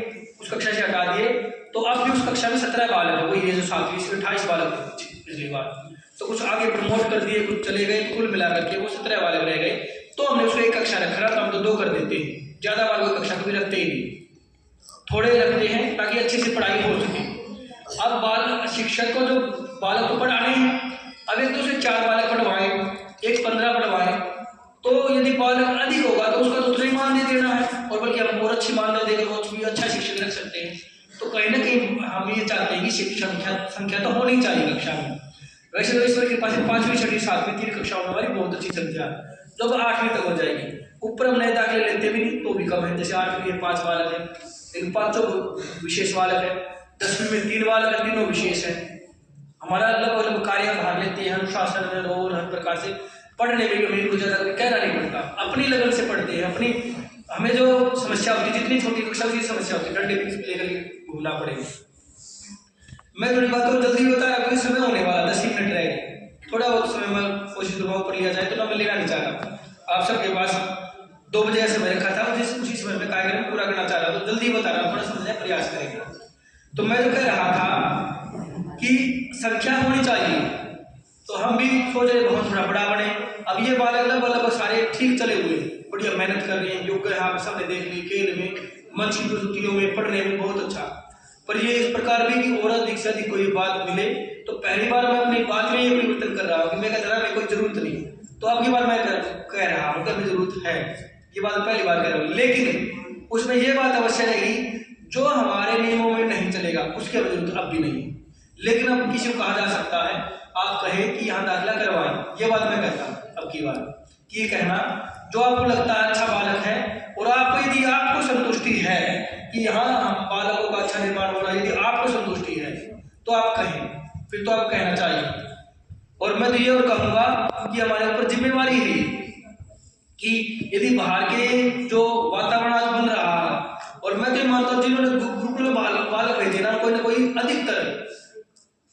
उस कक्षा से हटा दिए, तो अब भी उस कक्षा में 17 बालक है, वही है जो 7वीं से 28 बालक पिछली बार। तो कुछ आगे प्रमोट कर दिए, कुछ चले गए, कुल मिलाकर के वो 17 बालक रह गए। तो हमने उसको एक कक्षा रखा था, हम तो 2 कर देते हैं, ज्यादा बालकों की कक्षा कभी रखते ही नहीं, थोड़े रखते हैं ताकि अच्छे से पढ़ाई हो सके। अब बाल शिक्षक को जो बालक को पढ़ाने हैं, अब 1 2 से 4 बालक पढ़वाए, 1 15 पढ़वाए, तो यदि बालक अधिक होगा तो उसका तो उतना ही मान दे देना है, और बल्कि हम और अच्छी मान्यता देकर वो भी अच्छा शिक्षक रख सकते हैं। तो कहीं ना कहीं हम ये चाहते हैं कि शिक्षक संख्या तो होनी चाहिए कक्षा में। वैसे तो ईश्वर के पास 5वीं 6वीं 7वीं 3 कक्षाओं में हमारी बहुत अच्छी संख्या है, जब 8वीं तक हो जाएगी। ऊपर हम नए दाखिले लेते भी नहीं तो भी कम है, जैसे 8वीं में 5 बालक है, लेकिन 5 विशेष बालक है, 10वीं में 3 बालक है, तीनों विशेष है। हमारा अलग अलग कार्य भाग लेते हैं, अनुशासन में और हर प्रकार से पढ़ने में भी हमें कुछ ज़्यादा कहना नहीं पड़ता, अपनी लगन से पढ़ते हैं। अपनी हमें जो समस्या होती है, जितनी छोटी कक्षा की समस्या होती है, डंडे लेकर घूमना पड़ेगा। मैं थोड़ी बात तो जल्दी बता रहा हूँ, समय होने वाला 10 मिनट रह गए, थोड़ा बहुत समय में कोशिश दुबाव पर लिया जाए तो ना मैं लेना नहीं चाह रहा। आप सबके पास 2 बजे ऐसे मैं रखा था, उसी समय में कार्यक्रम पूरा करना चाह रहा, तो जल्दी बता रहा हूँ, थोड़ा समझने का प्रयास करेंगे। तो मैं जो कह रहा था कि संख्या होनी चाहिए, तो हम भी सोच रहे बहुत थोड़ा बड़ा बने। अब ये बालक लगभग सारे ठीक चले हुए, बढ़िया मेहनत कर रहे हैं, योग्य आप सबने देख ली, खेल में, मंच की प्रस्तुतियों में, पढ़ने में बहुत अच्छा। पर ये इस प्रकार भी कि और अधिक से अधिक कोई बात मिले, तो पहली बार मैं अपनी बात में ये परिवर्तन कर रहा हूँ कि मैं कहता रहा कोई जरूरत नहीं, तो अब की बार मैं कह रहा हूँ कि हमें जरूरत है, ये बात पहली बार कह रहा हूँ। लेकिन उसमें ये बात अवश्य रहेगी, जो हमारे नियमों में नहीं चलेगा उसकी जरूरत अब भी नहीं है। लेकिन अब किसी को कहा जा सकता है, आप कहें कि यहाँ दाखिला करवाएं, ये बात मैं कहता हूँ अब की बार कि ये कहना जो आपको लगता है अच्छा बालक है, और आपको यदि आपको संतुष्टि है कि यहाँ बालकों का अच्छा निर्माण हो रहा है, यदि आपको संतुष्टि है तो आप कहें, फिर तो आप कहना चाहिए। और मैं तो ये और कहूँगा कि हमारे ऊपर जिम्मेवारी है कि यदि बाहर के जो वातावरण आज बन रहा है, और मैं तो मानता हूँ जिन्होंने गुरुकुल में बालक भेजे ना कोई अधिकतर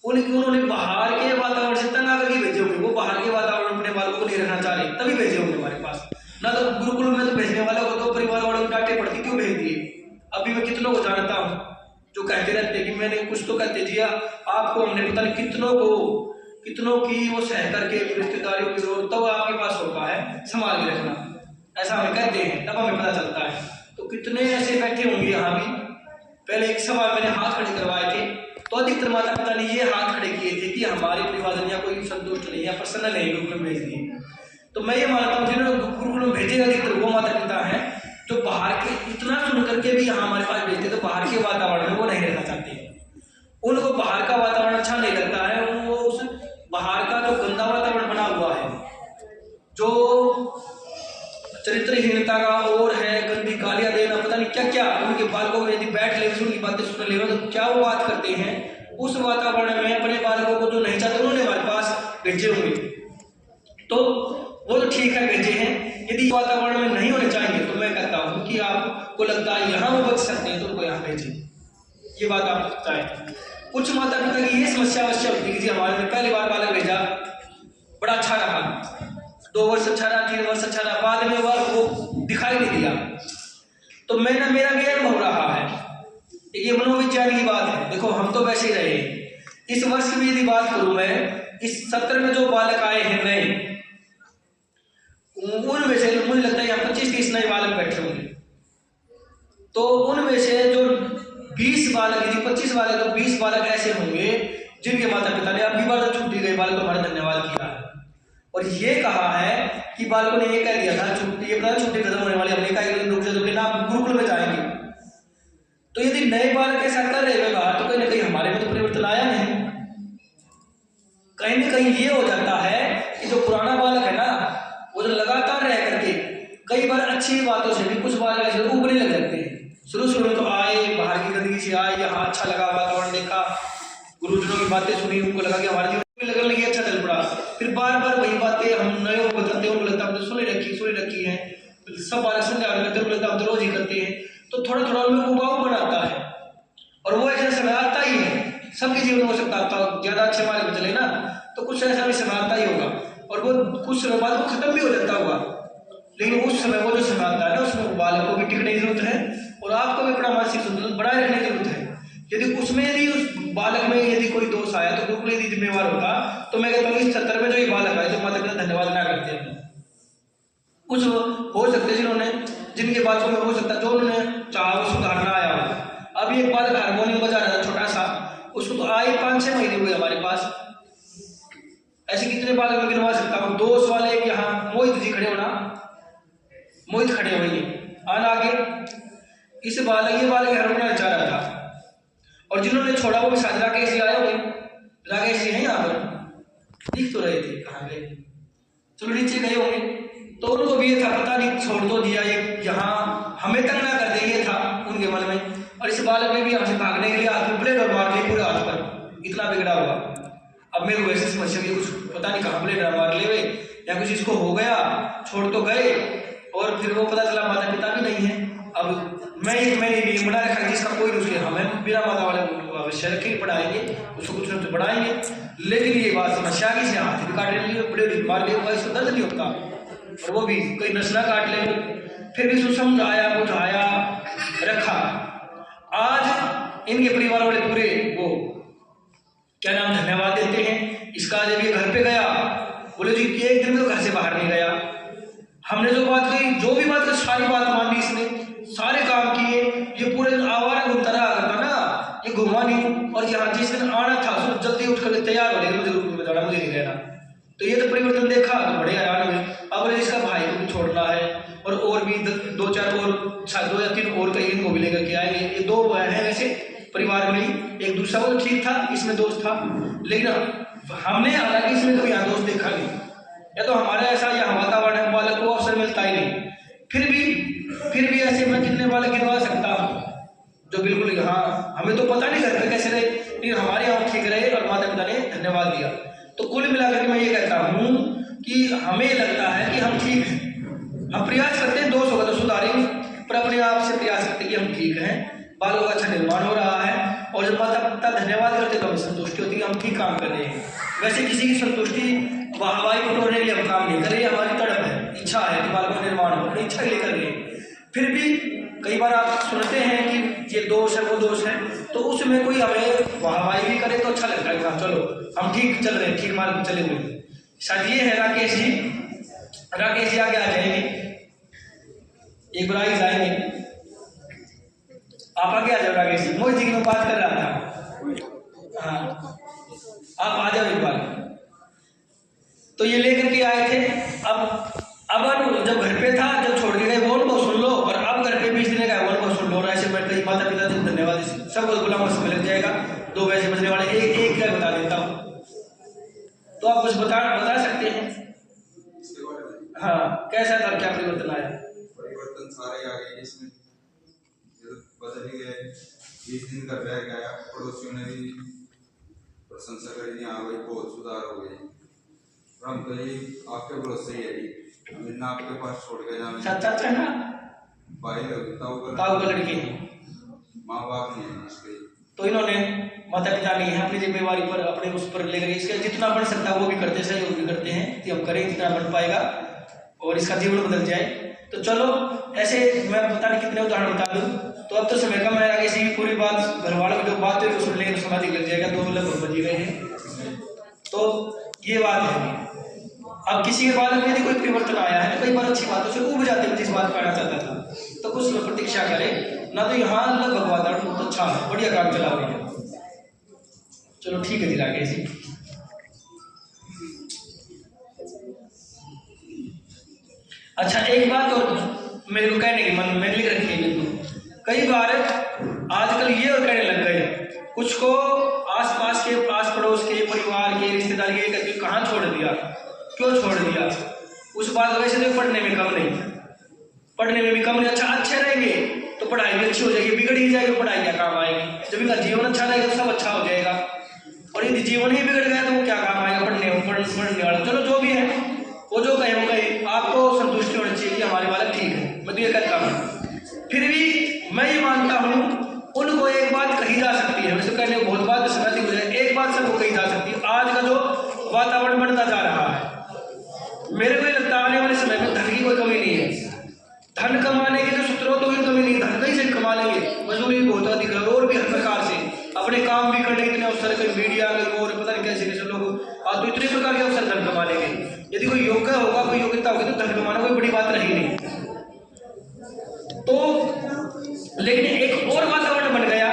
उन्होंने बाहर के वातावरण से तंग आकर के भेजे होंगे, वो बाहर के वातावरण अपने बालकों को नहीं रखना चाह रहे तभी भेजे होंगे हमारे पास। ना तो गुरुकुल में तो भेजने वाला को तो परिवार वालों को डांटे पड़ती, क्यों भेज दिए। अभी मैं कितनों को जानता हूँ जो कहते रहते कि मैंने कुछ तो कहते जिया, आपको हमने पता नहीं कितनों की वो सह करके रिश्तेदारियों की रोड तब आपके पास होता है संभाल के रखना, ऐसा हमें कहते हैं, तब हमें पता चलता है। तो कितने ऐसे बैठे होंगे यहाँ भी। पहले एक सवाल मैंने हाथ खड़े करवाए थे, तो अधिकतर माता पिता ने ये हाथ खड़े किए थे कि हमारे परिवार या कोई संतुष्ट नहीं है, प्रसन्न नहीं, गुरुकुल में भेज दिए। तो मैं ये मानता हूँ जिन्होंने गुरुकुल में भेजे अधिकतर वो माता पिता हैं जो बाहर के इतना सुन करके भी यहाँ हमारे पास भेजते, तो बाहर के वातावरण में वो नहीं रहना चाहते, उनको बाहर का वातावरण अच्छा नहीं लगता है। वो उस बाहर का जो गंदा वातावरण बना हुआ है, जो चरित्रहीनता का और है, गंदी गालियां देना, पता नहीं क्या क्या, उनके बालकों में यदि बैठ ले उनकी बातें सुन ले तो क्या वो बात करते हैं, उस वातावरण में अपने बालकों को जो नहीं चाहते उन्होंने हमारे पास भेजे होंगे। तो वो तो ठीक है भेजे हैं, यदि वातावरण में नहीं होने चाहिए तो मैं कहता हूँ कि आपको लगता है यहाँ वो बच सकते हैं तो उनको यहाँ भेजें, ये बात आप चाहें। कुछ माता पिता की ये समस्या अवश्य होती है कि हमारे में पहली बार बालक भेजा, बड़ा अच्छा रहा, 2 वर्ष अच्छा रहा, 3 वर्ष अच्छा रहा, बाद में वो दिखाई नहीं दिया। तो मेरा भी अनुभव रहा है, ये मनोविज्ञान की बात है। देखो हम तो वैसे ही रहे, इस वर्ष की यदि बात करूं मैं, इस सत्र में जो बालक आए हैं नए, उनमें से मुझे लगता है यहाँ 25-30 नए बालक बैठे होंगे। तो उनमें से जो 20 बालक, यदि 25 बालक तो 20 बालक ऐसे होंगे जिनके माता पिता ने अगली बार जब छुट्टी गई बालक को हमारा धन्यवाद किया है, और ये कहा है कि बालकों ने ये कह दिया था छुट्टी खत्म होने वाली, हमने कहा रुक जाओ ना गुरुकुल में जाएंगे। तो यदि नए बालक ऐसा कर रहे हैं बाहर, तो कहीं ना कहीं हमारे में तो परिवर्तन आया नहीं। कहीं ना कहीं ये हो जाता है कि जो पुराना बालक है ना, वो जो लगातार रह करके कई बार अच्छी बातों से भी कुछ बालक ऐसे उबरने लग जाते हैं। शुरू में तो आए, बाहर की गंदगी से आए, यहाँ अच्छा लगा, वातावरण देखा, गुरुजनों की बातें सुनी, उनको लगा कि हमारे जीवन में लगने लगी, अच्छा चल पड़ा। फिर बार बार वही बातें हम नए बताते हैं, उनको लगता है सुनी रखी है, सब बालक समझा करते हैं, उनको लगता है रोज ही करते हैं। तो थोड़ा थोड़ा उनमें उबाऊ बनाता है, और वो ऐसा समय आता ही है, सबके जीवन में हो सकता है। ज्यादा अच्छे मार्ग में चले ना तो कुछ ऐसा भी समय आता ही होगा, और वो कुछ समय बाद वो खत्म भी हो जाता होगा। लेकिन उस समय वो जो समय आता है ना, उसमें बालक को भी टिकने की जरूरत है, और आपको भी अपना मानसिक संतुलन बनाए रखने की जरूरत है। यदि उसमें यदि उस बालक में यदि कोई दोष आया तो गुरुकुल यदि जिम्मेवार होगा, तो मैं कहता हूँ इस 70 में जो ये बालक आए तो माता पिता धन्यवाद ना करते हैं। कुछ हो सकते जिन्होंने जिनके बातों में हो सकता जो उन्होंने चाहा वो सुधारना आया हो। अभी एक बालक हारमोनियम बजा रहा था छोटा सा, उसको तो आए 5-6 महीने हुए हमारे पास। ऐसे कितने बालक मैं गिनवा सकता हूँ। दोस्त वाले यहाँ मोहित जी खड़े हो ना, मोहित खड़े हुए आना आगे। इस बालक ये बालक हारमोनियम चाह रहा था और जिन्होंने छोड़ा वो भी शायद राकेश जी आए हुए। राकेश जी हैं यहाँ पर, दिख तो रहे थे, कहाँ गए, चलो नीचे गए होंगे। तो उनको भी ये था पता नहीं छोड़ तो दिया, ये यहाँ हमें तंग ना कर दे, ये था उनके मन में। और इस बालक ने भी हमसे भागने के लिए हाथ में ब्लेड और मार दिए पूरे हाथ पर, इतना बिगड़ा हुआ। अब मेरे को ऐसी समस्या की कुछ पता नहीं कहाँ ब्लेड मार ले हुए या कुछ इसको हो गया, छोड़ तो गए और फिर वो पता चला माता पिता भी नहीं है। अब मैंने बना रखा जिसका कोई उसके हमें बिना माता वाले अवश्य रखे पढ़ाएंगे, उसको कुछ न बढ़ाएंगे। लेकिन ये बात समस्या की से हाथ भी काट लिए, ब्लेड मार लिए, इसको दर्द नहीं होता और वो भी कोई नस्ला काट ले। फिर भी उसको समझाया बुझाया रखा। आज इनके परिवार वाले पूरे वो क्या नाम धन्यवाद देते हैं। इसका जब ये घर पे गया बोले जी कि एक दिन में तो घर से बाहर नहीं गया, हमने जो बात कही जो भी बात कही सारी बात मान ली इसने, सारे काम किए। ये पूरे आवारा घूमता रहा करता ना, ये घुमा नहीं। और यहाँ जिस दिन आना था उसको जल्दी उठ कर तैयार हो गया, मुझे ग्रुप में जाना, मुझे नहीं रहना। तो ये तो परिवर्तन देखा तो बड़े हैरान हुए। अब इसका भाई को भी छोड़ना है और भी 2-4 और 2 या 3 और कहीं इनको भी लेकर के आएंगे। ये 2 हैं वैसे परिवार में ही, एक दूसरा वो ठीक था, इसमें दोस्त था, लेकिन हमने हालांकि इसमें कभी यहाँ दोस्त देखा नहीं। या तो हमारे ऐसा यहाँ वातावरण है, बालक को अवसर मिलता ही नहीं। फिर भी ऐसे मैं कितने बालक गिनवा सकता हूँ जो बिल्कुल यहाँ हमें तो पता नहीं घर पे कैसे रहे, लेकिन हमारे यहाँ ठीक रहे और माता पिता ने धन्यवाद दिया। तो कुल मिलाकर मैं ये कहता हूँ कि हमें लगता है कि हम ठीक हैं, हम प्रयास करते हैं, दोष होगा तो सुधारेंगे, पर अपने आप से प्रयास करते हैं कि हम ठीक हैं, बालों का अच्छा निर्माण हो रहा है। और जब माता पिता धन्यवाद करते तो हमें संतुष्टि होती है हम ठीक काम कर रहे हैं। वैसे किसी की संतुष्टि वाहवाही बटोरने के लिए हम काम नहीं कर रहे, हमारी तड़प है, इच्छा है कि बालों का निर्माण हो, अपनी इच्छा के लिए कर रहे हैं। फिर भी कई बार आप सुनते हैं कि ये दोष है वो दोष है, तो उसमें कोई हमें वाहवाही भी करे तो अच्छा लगता है। हाँ चलो हम ठीक चल रहे हैं, ठीक मार्ग चले हुए। शायद ये है राकेश जी आगे आ जाएंगे, एक बार ही जाएंगे, आप आगे आ जाओ राकेश जी। मोहित जी की मैं बात कर रहा था, हाँ आप आ जाओ एक बार। तो ये लेकर के आए थे। अब जब घर पे था, जब छोड़ के गए वो उनको सुन लो, और अब घर पे 20 दिन का वो उनको सुन लो। और ऐसे बैठ कर माता पिता को धन्यवाद सबको गुलाम समय लग जाएगा। 2 बजे बजने वाले एक क्या बता देता हूँ, तो आप कुछ बता सकते हैं? हाँ कैसा था, क्या परिवर्तन आया? परिवर्तन सारे आ गए, इसमें बदल ही गए। 20 दिन का रह गया, पड़ोसियों ने भी प्रशंसा करी, हाँ भाई बहुत सुधार हो गए। हम तो ये आपके भरोसे ही है जी, बिना आपके पास छोड़ के जाना। सच है ना, भाई ताऊ का लड़की माँ बाप नहीं है इसके, तो इन्होंने माता पिता नहीं है अपनी जिम्मेवारी पर अपने उस पर लेकर इसका जितना बढ़ सकता है वो भी करते, सहयोग भी करते हैं कि हम करें जितना बढ़ पाएगा और इसका जीवन बदल जाए। तो चलो ऐसे मैं पता नहीं कितने उदाहरण बता दूं, तो अब तो समय कम है, आगे से पूरी बात घर वालों की जो बात है सुन लेंगे तो समाधि लग जाएगा। 2 लगभग बज गए हैं, तो ये बात है। अब किसी के बारे में यदि कोई परिवर्तन आया है तो कई बार अच्छी बातों से उब जाते हैं, जिस बात कहना चाहता था, तो कुछ समय प्रतीक्षा करें ना। तो यहाँ लगभग वातावरण बहुत अच्छा है, बढ़िया काम चला रही है। चलो ठीक है जी राकेश जी। अच्छा एक बात और मेरे को कहने की मन में लिख रखी है बिल्कुल। कई बार आजकल ये और कहने लग गए, कुछ को आसपास के आस पड़ोस के परिवार के रिश्तेदार के करके कहाँ छोड़ दिया, क्यों छोड़ दिया? उस बात वैसे तो पढ़ने में कम नहीं, पढ़ने में भी कम नहीं। अच्छा अच्छे रहेंगे तो पढ़ाई भी अच्छी हो जाएगी, बिगड़ ही जाएगी पढ़ाई क्या काम आएगी? जब इनका जीवन अच्छा रहेगा तो सब अच्छा हो जाएगा, और यदि जीवन ही बिगड़ गया तो वो क्या काम आएगा पढ़ने वाला। चलो जो भी है वो जो कहे वो कहे, आपको संतुष्टि होनी चाहिए कि हमारे वाला ठीक है, मैं तो ये कहता हूँ। फिर भी मैं ये मानता हूँ उनको एक बात कही जा सकती है, वैसे कहने बहुत बात समझती मुझे, एक बात सबको कही जा सकती है। आज का जो वातावरण बनता जा रहा है, मेरे को लगता है आने वाले समय में धन की कोई कमी नहीं है। धन कमाने के जो सूत्रों तो भी कमी नहीं, धन कहीं से कमा लेंगे, मजदूरी बहुत अधिक है और भी हर प्रकार से। आज तो इतने प्रकार के अवसर धन कमा लेंगे। यदि कोई योग्य होगा, कोई योग्यता होगी तो धन कमाना कोई बड़ी बात रही नहीं। तो लेकिन एक और वातावरण बन गया,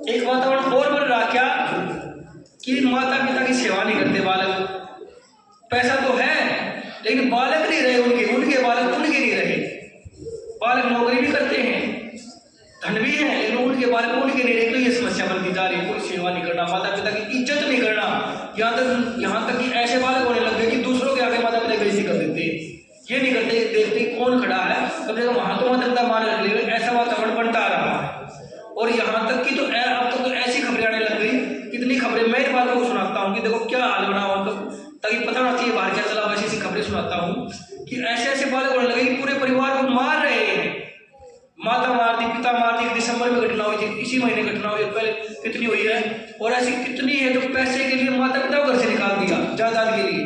एक वातावरण और बन रहा क्या कि माता पिता की सेवा नहीं करते बालक। पैसा तो है लेकिन बालक नहीं रहे, उनके बालक उनके नहीं रहे। बालक नौकरी भी करते हैं, धन भी है, लेकिन उनके बालक उनके नहीं रहे। तो ये समस्या बनती जा रही है। कोई सेवा नहीं करना, माता पिता की इज्जत नहीं करना, यहाँ तक कि ऐसे बालक होने लग गए कि दूसरों के आगे माता पिता की बेइज्जती कर देते हैं। ये नहीं करते, देखते कौन खड़ा है, कम से कम वहां तो माता पिता मान रख लेंगे। ऐसा वातावरण बनता रहा है। और यहाँ तक कि तो अब तो ऐसी खबरें आने लग गई, कितनी खबरें मैं इन बालकों को सुनाता हूँ कि देखो क्या हाल बना हुआ, ताकि पता होना चाहिए बाहर क्या चला। वैसी ऐसी खबरें सुनाता हूँ कि ऐसे ऐसे बालक होने लगे कि पूरे परिवार को मार रहे हैं। माता मार दी, पिता मार दी। दिसंबर में घटना हुई थी, इसी महीने घटना हुई, पहले कितनी हुई है। और ऐसी कितनी है जो पैसे के लिए माता पिता को घर से निकाल दिया, जायदाद के लिए।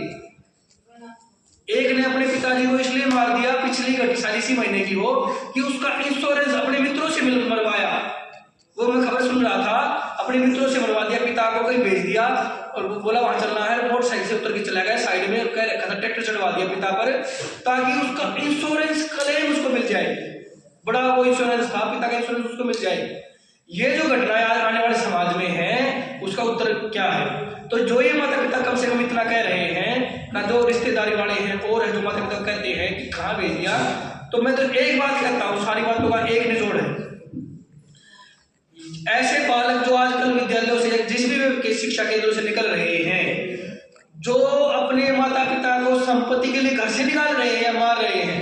एक ने अपने पिताजी को इसलिए मार दिया, पिछली घटना सारी इसी महीने की हो, कि उसका इंश्योरेंस अपने मित्रों से मरवाया। वो मैं खबर सुन रहा था, अपने मित्रों से मरवा दिया, पिता को कहीं भेज दिया और वो बोला वहां चलना है, मोटरसाइकिल से उतर के चला गया, साइड में कह रखा था, ट्रैक्टर चढ़वा दिया पिता पर, ताकि उसका इंश्योरेंस क्लेम उसको मिल जाए। बड़ा वो इंश्योरेंस था, पिता का इंश्योरेंस उसको मिल जाए। ये जो घटनाएं आज आने वाले समाज में है, उसका उत्तर क्या है? तो जो ये माता पिता कम से कम इतना कह रहे हैं ना, जो रिश्तेदारी वाले हैं और है जो माता पिता कहते हैं कि कहाँ भेज दिया, तो मैं तो एक बात कहता हूँ, सारी बातों का एक निचोड़ है। ऐसे बालक जो आजकल विद्यालयों से, जिस भी शिक्षा केंद्रों से निकल रहे हैं, जो अपने माता पिता को संपत्ति के लिए घर से निकाल रहे हैं या मार रहे हैं,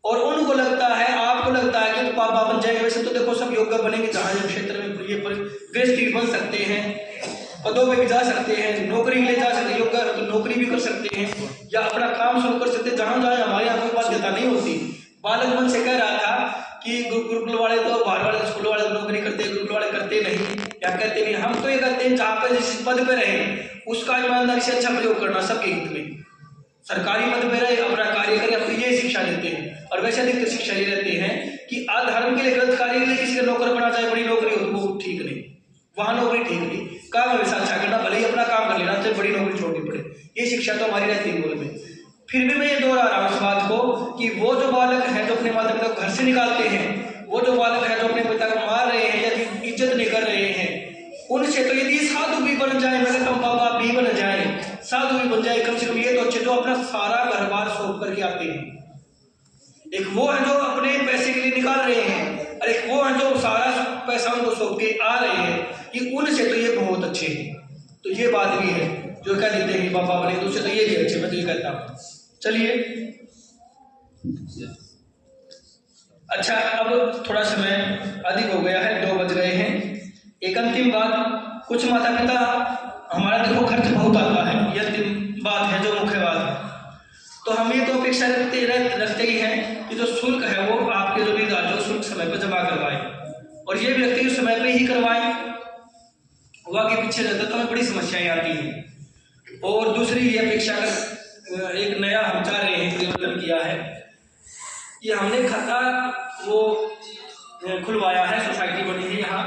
और उनको लगता है, आपको लगता है कि तो पापा बन जाएंगे। वैसे तो देखो सब योग्य बनेंगे, जहां जो क्षेत्र में ये व्यक्ति बन सकते हैं, पदों में भी जा सकते हैं, नौकरी ले जा सकते हैं, योग्य तो नौकरी भी कर सकते हैं या अपना काम शुरू कर सकते हैं। जहां जहां हमारे यहाँ कोई बाध्यता नहीं होती। बालक मन से कह रहा था कि गुरुकुल वाले तो, बाहर वाले स्कूल वाले तो नौकरी करते हैं, गुरुकुल वाले करते नहीं या कहते नहीं। हम तो ये करते हैं जहाँ पे जिस पद पे रहे उसका ईमानदारी से अच्छा प्रयोग करना, सबके हित में। सरकारी पद पे रहे, अपना कार्य करें, हम तो ये शिक्षा देते हैं। और वैसे अधिकतर शिक्षा ये रहते हैं कि अधर्म के लिए, गलत कार्य के लिए किसी का नौकर बना, चाहे बड़ी नौकरी हो तो वो ठीक नहीं, वहां नौकरी ठीक नहीं। काम हमेशा अच्छा करना, भले ही अपना काम कर लेना, चाहे बड़ी नौकरी छोड़नी पड़े। ये शिक्षा तो हमारी रहती है मूल में। फिर भी मैं ये दोहरा रहा हूँ इस बात को कि वो जो बालक है जो अपने माता पिता को घर से निकालते हैं, वो जो बालक है जो अपने पिता को मार रहे हैं या इज्जत नहीं कर रहे हैं, उनसे तो यदि साधु भी बन जाए, मैं कहता हूँ बाबा भी बन जाए, साधु भी बन जाए, कम से कम ये तो अच्छे जो अपना सारा घर बार सौंप करके आते हैं। एक वो है जो अपने पैसे के लिए निकाल रहे हैं, और एक वो है जो सारा पैसा उनको सौंप के आ रहे हैं, कि उनसे तो ये बहुत अच्छे हैं। तो ये बात भी है जो कह देते हैं बाबा बने तो उससे तो ये भी अच्छे, मैं तो ये कहता हूँ। चलिए अच्छा, अब थोड़ा समय अधिक हो गया है, 2 बज गए हैं। एक अंतिम बात, कुछ माता पिता, हमारा देखो खर्च बहुत आता है, ये अंतिम बात है जो मुख्य बात है। तो हम ये तो अपेक्षा रखते ही हैं कि जो शुल्क है वो आपके जो निर्धारित शुल्क समय पर जमा करवाएं, और ये भी रखते हैं समय पर ही करवाएं। वो आगे पीछे रहता तो हमें बड़ी समस्याएं आती हैं। और दूसरी ये अपेक्षा कर, एक नया हम चाह रहे हैं, परिवर्तन किया है कि हमने खाता वो खुलवाया है, सोसाइटी बनी है यहाँ,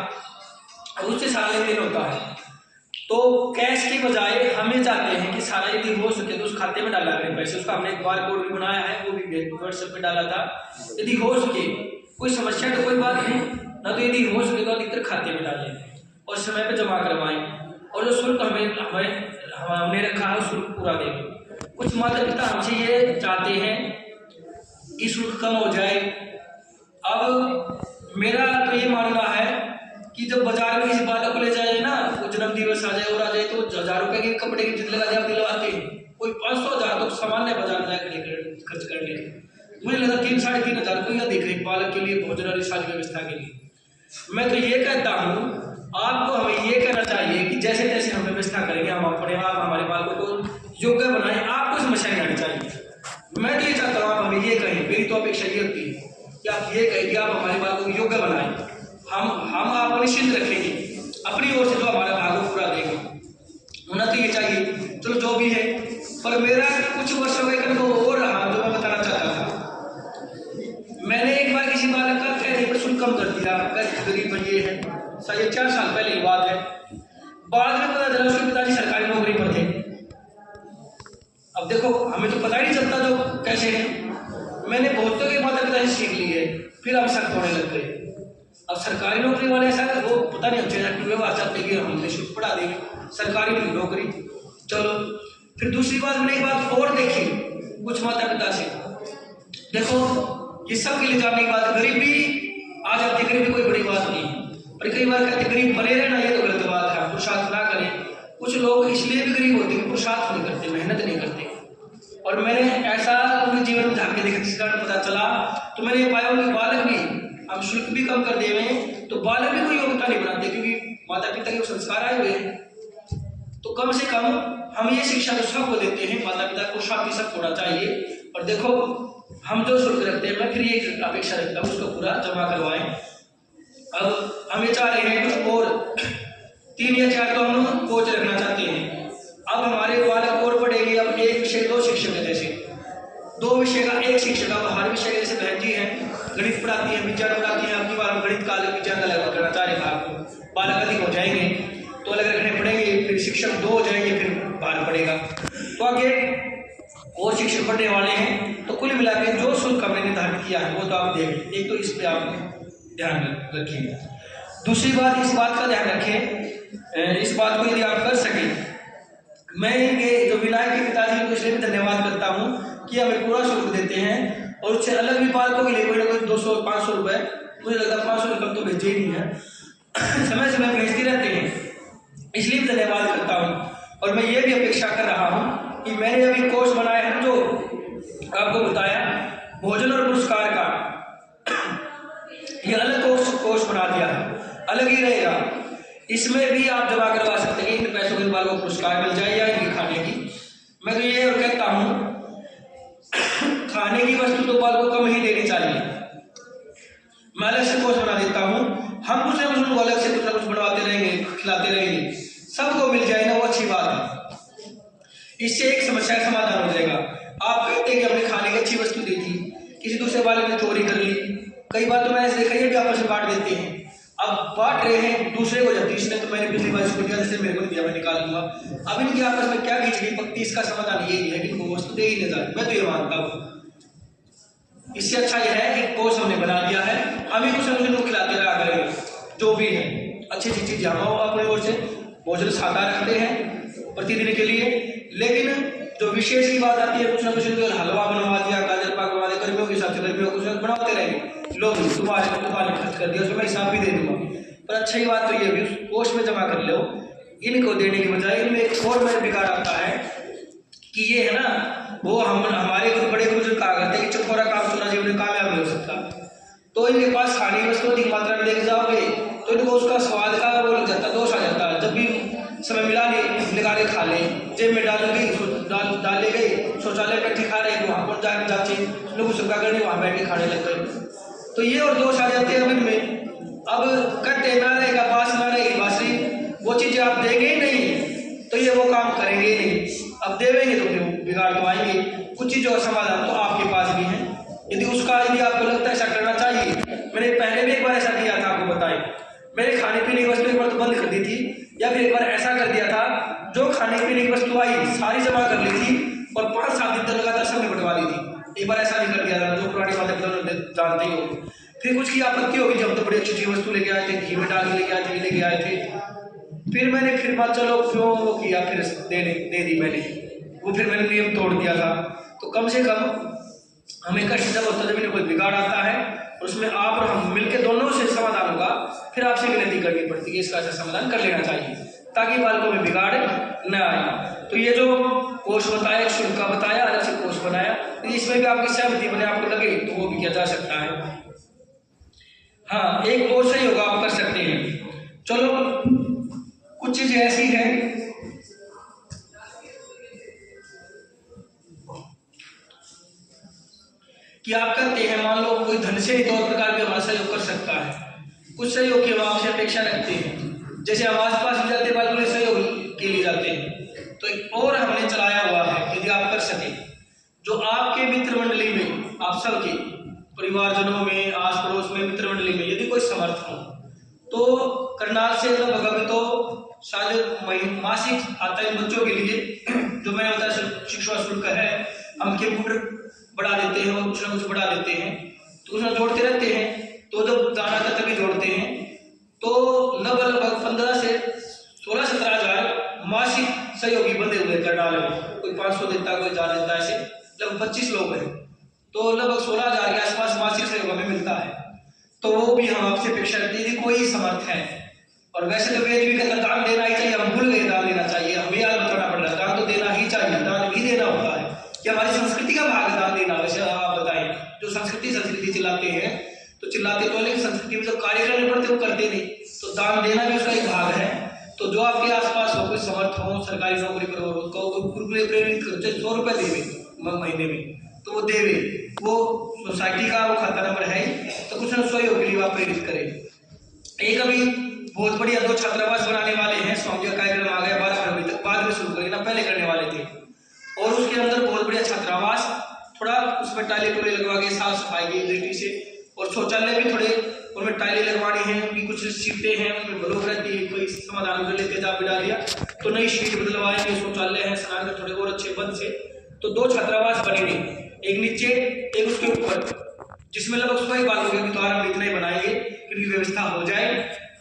और उससे सारा लेन देन होता है। तो कैश की बजाय हम ये चाहते हैं कि सारा यदि हो सके तो उस खाते में डाला करें पैसे। उसका हमने एक बार कोड भी बनाया है, वो भी व्हाट्सएप पे डाला था। यदि हो सके, कोई समस्या तो कोई बात नहीं ना, तो यदि हो सके तो अधिकतर खाते में डालें और समय पे जमा करवाएं, और जो शुल्क हमने रखा है शुल्क पूरा देंगे। कुछ माता पिता हमसे ये चाहते हैं कि शुल्क कम हो जाए। अब मेरा तो ये मानना है कि जब बाजार में किसी बालक को ले जाए ना, वो जन्म दिवस आ जाए और आ जाए, तो 1000 रुपए के कपड़े की जिद लगा आप दिलवाते हैं, कोई 500-1000 तो सामान्य बाजार जाकर खर्च कर ले। मुझे लगा 3-3.5 हजार को यह देख रहे बालक के लिए, भोजन और सारी व्यवस्था के लिए। मैं तो ये कहता हूँ, आपको हमें ये कहना चाहिए कि जैसे तैसे हम व्यवस्था करेंगे, हम अपने आप हमारे बालकों को योग्य बनाए, आपको समस्या नहीं आनी चाहिए। मैं तो ये चाहता हूँ आप हमें ये कहें, मेरी तो अपेक्षा ये होती है कि आप ये कहें कि आप हमारे बालकों को योग्य बनाएं। हम आपको निश्चिंत रखेंगे, अपनी ओर से जो हमारा भाग वो पूरा देंगे। होना तो ये चाहिए, चलो जो भी है। पर मेरा कुछ वर्षों का एक अनुभव और रहा जो मैं बताना चाहता था। मैंने एक बार किसी बालक का कहने पर शुल्क कम कर दिया, गरीब ये है, शायद 4 साल पहले की बात है। बाद में पता चला उसके पिताजी सरकारी नौकरी पर थे, अब देखो हमें तो पता ही नहीं चलता जो कैसे है। मैंने बहुतों के माता पिता से सीख ली है, फिर हम सख्त होने लग गए। अब सरकारी नौकरी वाले ऐसा है, वो पता नहीं अच्छे व्यवहार चाहते कि हमने शुल्क पढ़ा देंगे सरकारी नौकरी। चलो फिर दूसरी बात, मैंने एक बात और देखी कुछ माता पिता से। देखो ये सब के लिए जानने की बात, गरीबी आ जाती है, गरीबी कोई बड़ी बात नहीं है, पर कई बार कहते गरीब बने रहना ये तो गलत बात है, पुरुषार्थ ना करें। कुछ लोग इसलिए भी गरीब होते हैं, पुरुषार्थ नहीं करते, मेहनत नहीं करते। और मैंने ऐसा उनके जीवन में झांक के देखा, जिस कारण पता चला, तो मैंने ये पाया कि बालक भी, हम शुल्क भी कम कर देवे तो बालक भी कोई योग्यता नहीं बनाते, क्योंकि माता पिता के संस्कार आए हुए हैं। तो कम से कम हम ये शिक्षा तो सबको देते हैं, माता पिता को शांति सब होना चाहिए। और देखो हम जो शुल्क रखते हैं, मैं फिर ये अपेक्षा रखता हूँ उसको पूरा जमा करवाएं। अब हम ये चाह रहे हैं कुछ और 3 या 4 तो हम कोच रखना चाहते हैं। अब हमारे बालक और पढ़ेंगे, अब एक विषय 2 शिक्षक है, जैसे 2 विषय का 1 शिक्षक। अब हर विषय के जैसे बहन जी हैं गणित पढ़ाती हैं, विज्ञान पढ़ाती हैं, अब की बार हम गणित का अलग विज्ञान का अलग करना चाह रहे हैं। आपको बालक अधिक हो जाएंगे तो अलग रखने पड़ेंगे, फिर शिक्षक 2 हो जाएंगे, फिर बाहर पड़ेगा। तो आगे और शिक्षक पढ़ने वाले हैं, तो कुल मिला के जो शुल्क हमने निर्धारित किया है वो तो आप देखें। एक तो इस पर आप ध्यान रखिए। दूसरी बात, इस बात का ध्यान रखें, इस बात को यदि आप कर सकें, मैं इनके जो विनायक के पिताजी को इसलिए भी धन्यवाद करता हूँ कि हमें पूरा शुल्क देते हैं, और उससे अलग भी बालकों के लिए कोई ना कोई 200-500 रुपये, मुझे लगता है 500 रुपये तो भेजे ही नहीं है, समय समय भेजते रहते हैं, इसलिए भी धन्यवाद करता हूँ। और मैं ये भी अपेक्षा कर रहा हूँ कि मैंने अभी कोर्स बनाया है, जो आपको बताया भोजन और पुरस्कार का, ये अलग कोर्स बना दिया है, अलग ही रहेगा। इसमें भी आप जमा करवा सकते हैं, इन पैसों के बाद को पुरस्कार मिल जाए या इनकी खाने की। मैं तो ये और कहता हूँ खाने की वस्तु तो बाल को कम ही देनी चाहिए। मैं अलग से कोर्स बना देता हूँ, हम कुछ ना कुछ उनको अलग से कुछ ना कुछ बनवाते रहेंगे, खिलाते रहेंगे, सबको मिल जाए ना, वो अच्छी बात है। इससे एक समस्या का समाधान हो जाएगा। आप कहते हैं कि हमने खाने की अच्छी वस्तु दी थी, किसी दूसरे वाले ने चोरी कर ली, कई बार तो मैंने ऐसे देखा ये भी आपस में बांट देते हैं। अब बांट रहे हैं दूसरे को, जब इसने तो मैंने पिछली बार इसको दिया, जैसे मेरे को नहीं दिया, मैं निकाल दूंगा। अब इनकी आपस में क्या खींचनी पकती, इसका समाधान यही है कि इनको वस्तु दे ही नहीं जाए। मैं तो ये मानता हूँ इससे अच्छा यह है कि कोर्स हमने बना दिया है, हम ही कुछ ना कुछ खिलाते रहा करेंगे, जो भी है अच्छी अच्छी चीज हम अपनी ओर से भोजन सादा रखते हैं प्रतिदिन के लिए। लेकिन जो विशेष की बात आती है, कुछ ना कुछ हलवा बनवा दिया, गाजर पाक बनवा दिया, गर्मियों के हिसाब से गर्मियों कुछ बनाते रहेंगे लोग, तुम्हारे खर्च कर दिया, उसमें मैं हिसाब भी दे दूंगा। पर अच्छी बात तो ये भी कोष में जमा कर लो, इनको देने की बजाय इनमें एक और में बिगाड़ आता है कि ये है ना, वो हमारे कुछ बड़े बुजुर्ग कहा करते हैं कि चकोरा काम चुना जीवन में कामयाब नहीं हो सकता। तो इनके पास खाने की वस्तु अधिक मात्रा में लेके जाओगे तो इनको उसका स्वाद का वो लग जाता, दोष आ जाता है। जब भी समय मिला नहीं निकाले खा ले, जेब में डाल ले गई, शौचालय बैठे खा रहे, वहाँ पर जाके जाचे लोग सुखा करने वहाँ बैठ के खाने लग गए, तो ये और दोष आ जाते हैं अब इनमें। अब कट्टे ना रहेगा, बास ना रहेगी बासरी, वो चीजें आप देंगे ही नहीं तो ये वो काम करेंगे ही नहीं। अब देवेंगे तो फिर बिगाड़ तो आएंगे। कुछ चीजों का समाधान तो आपके पास भी है, यदि आपको लगता है ऐसा करना चाहिए। मैंने पहले भी एक बार ऐसा किया था, आपको बताएं, मैंने खाने पीने की वस्तु एक बार तो बंद कर दी थी, या फिर एक बार ऐसा कर दिया था जो खाने पीने की वस्तु आई सारी जमा कर ली थी और 5-7 दिन तक लगातार सब में बंटवा दी थी। एक बार ऐसा नहीं कर दिया था, जो पुरानी बातें जानते ही हो। फिर कुछ की आपत्ति होगी, जब तो बड़ी अच्छी अच्छी वस्तु लेके आए थे, घी में डाल के लेके आए थे, लेके आए थे, फिर मैंने फिर बात चलो क्यों वो किया, फिर दे दी मैंने, वो फिर मैंने नियम तोड़ दिया था। तो कम से कम हमें कष्ट जब होता है, जब इन्हें कोई बिगाड़ आता है उसमें आप और हम मिलकर दोनों से समाधान होगा, फिर आपसे विनती करनी पड़ती है इसका समाधान कर लेना चाहिए ताकि बालकों में बिगाड़ न आए। तो ये जो कोर्स बताया, शुल्क का बताया, अलग से कोर्स बनाया, तो इसमें भी आपकी सहमति बने, आपको लगे तो वो भी किया जा सकता है। हाँ, एक और सही होगा, आप कर सकते हैं। चलो कुछ चीजें ऐसी है कि आप करते हैं, मान लो कोई धन से तौर प्रकार भी हमारा सहयोग कर सकता है, कुछ सहयोग की हम आपसे अपेक्षा रखते हैं, जैसे हम आस पास भी जाते बालकों के सहयोग के लिए जाते हैं। तो एक और हमने चलाया हुआ है, यदि आप कर सके, जो आपके मित्र मंडली में, आप सबके परिवारजनों में, आस पड़ोस में, मित्र मंडली में यदि कोई समर्थ हो तो करनाल से लगभग तो शायद मासिक आता है बच्चों के लिए, जो मैंने बताया शिक्षा शुल्क है, हम कंप्यूटर बढ़ा देते हैं और कुछ ना कुछ बढ़ा देते हैं, तो कुछ ना जोड़ते रहते हैं। तो जब दाना का तभी जोड़ते हैं तो लगभग 15 से 16-17 हज़ार मासिक सहयोगी बंधे हुए करनाल में, कोई 500 देता है, कोई 1000 देता है, ऐसे लगभग 25 लोग हैं, तो लगभग 16,000 के आसपास मासिक सहयोग हमें मिलता है। तो वो भी हम आपसे अपेक्षा करते हैं, कोई समर्थ है। और वैसे तो वेद भी कहता दान देना ही चाहिए, हम भूल गए दान देना चाहिए, हमें याद बताना पड़ रहा है, दान तो देना ही चाहिए, दान भी देना होता है कि हमारी संस्कृति का भाग है दान देना। वैसे आप बताएं, जो संस्कृति चिल्लाते हैं तो चिल्लाते तो, लेकिन संस्कृति में जो कार्य करने पड़ते वो करते नहीं, तो दान देना भी उसका एक भाग है। तो जो आपके आसपास हो, कोई समर्थ हो, सरकारी नौकरी पर हो, गुरुकुल प्रेरित करो, चाहे 100 रुपये देवे महीने में, तो वो देवे, वो सोसाइटी का वो खाता नंबर है, तो कुछ ना सहयोग के लिए आप प्रेरित करें। एक अभी बहुत बढ़िया 2 छात्रावास बनाने वाले हैं, स्वामी का कार्यक्रम आ गया, बाद में शुरू करें ना, पहले करने वाले थे, और उसके अंदर बहुत बढ़िया छात्रावास, थोड़ा उसमें टाइलें टूले लगवा के साफ सफाई की दृष्टि से, और शौचालय भी थोड़े उनमें टाइलें लगवानी है, उनकी कुछ सीटें हैं उनमें ब्लॉक रहती है, कोई समाधान कर लेते जा बिठा लिया, तो नई शीट बदलवाएंगे, शौचालय है स्नान के थोड़े और अच्छे बंद से। तो 2 छात्रावास बनेंगे, एक नीचे एक उसके ऊपर, जिसमें लगभग 100 बालकों के द्वारा हम इतना ही बनाएंगे क्योंकि व्यवस्था हो जाए,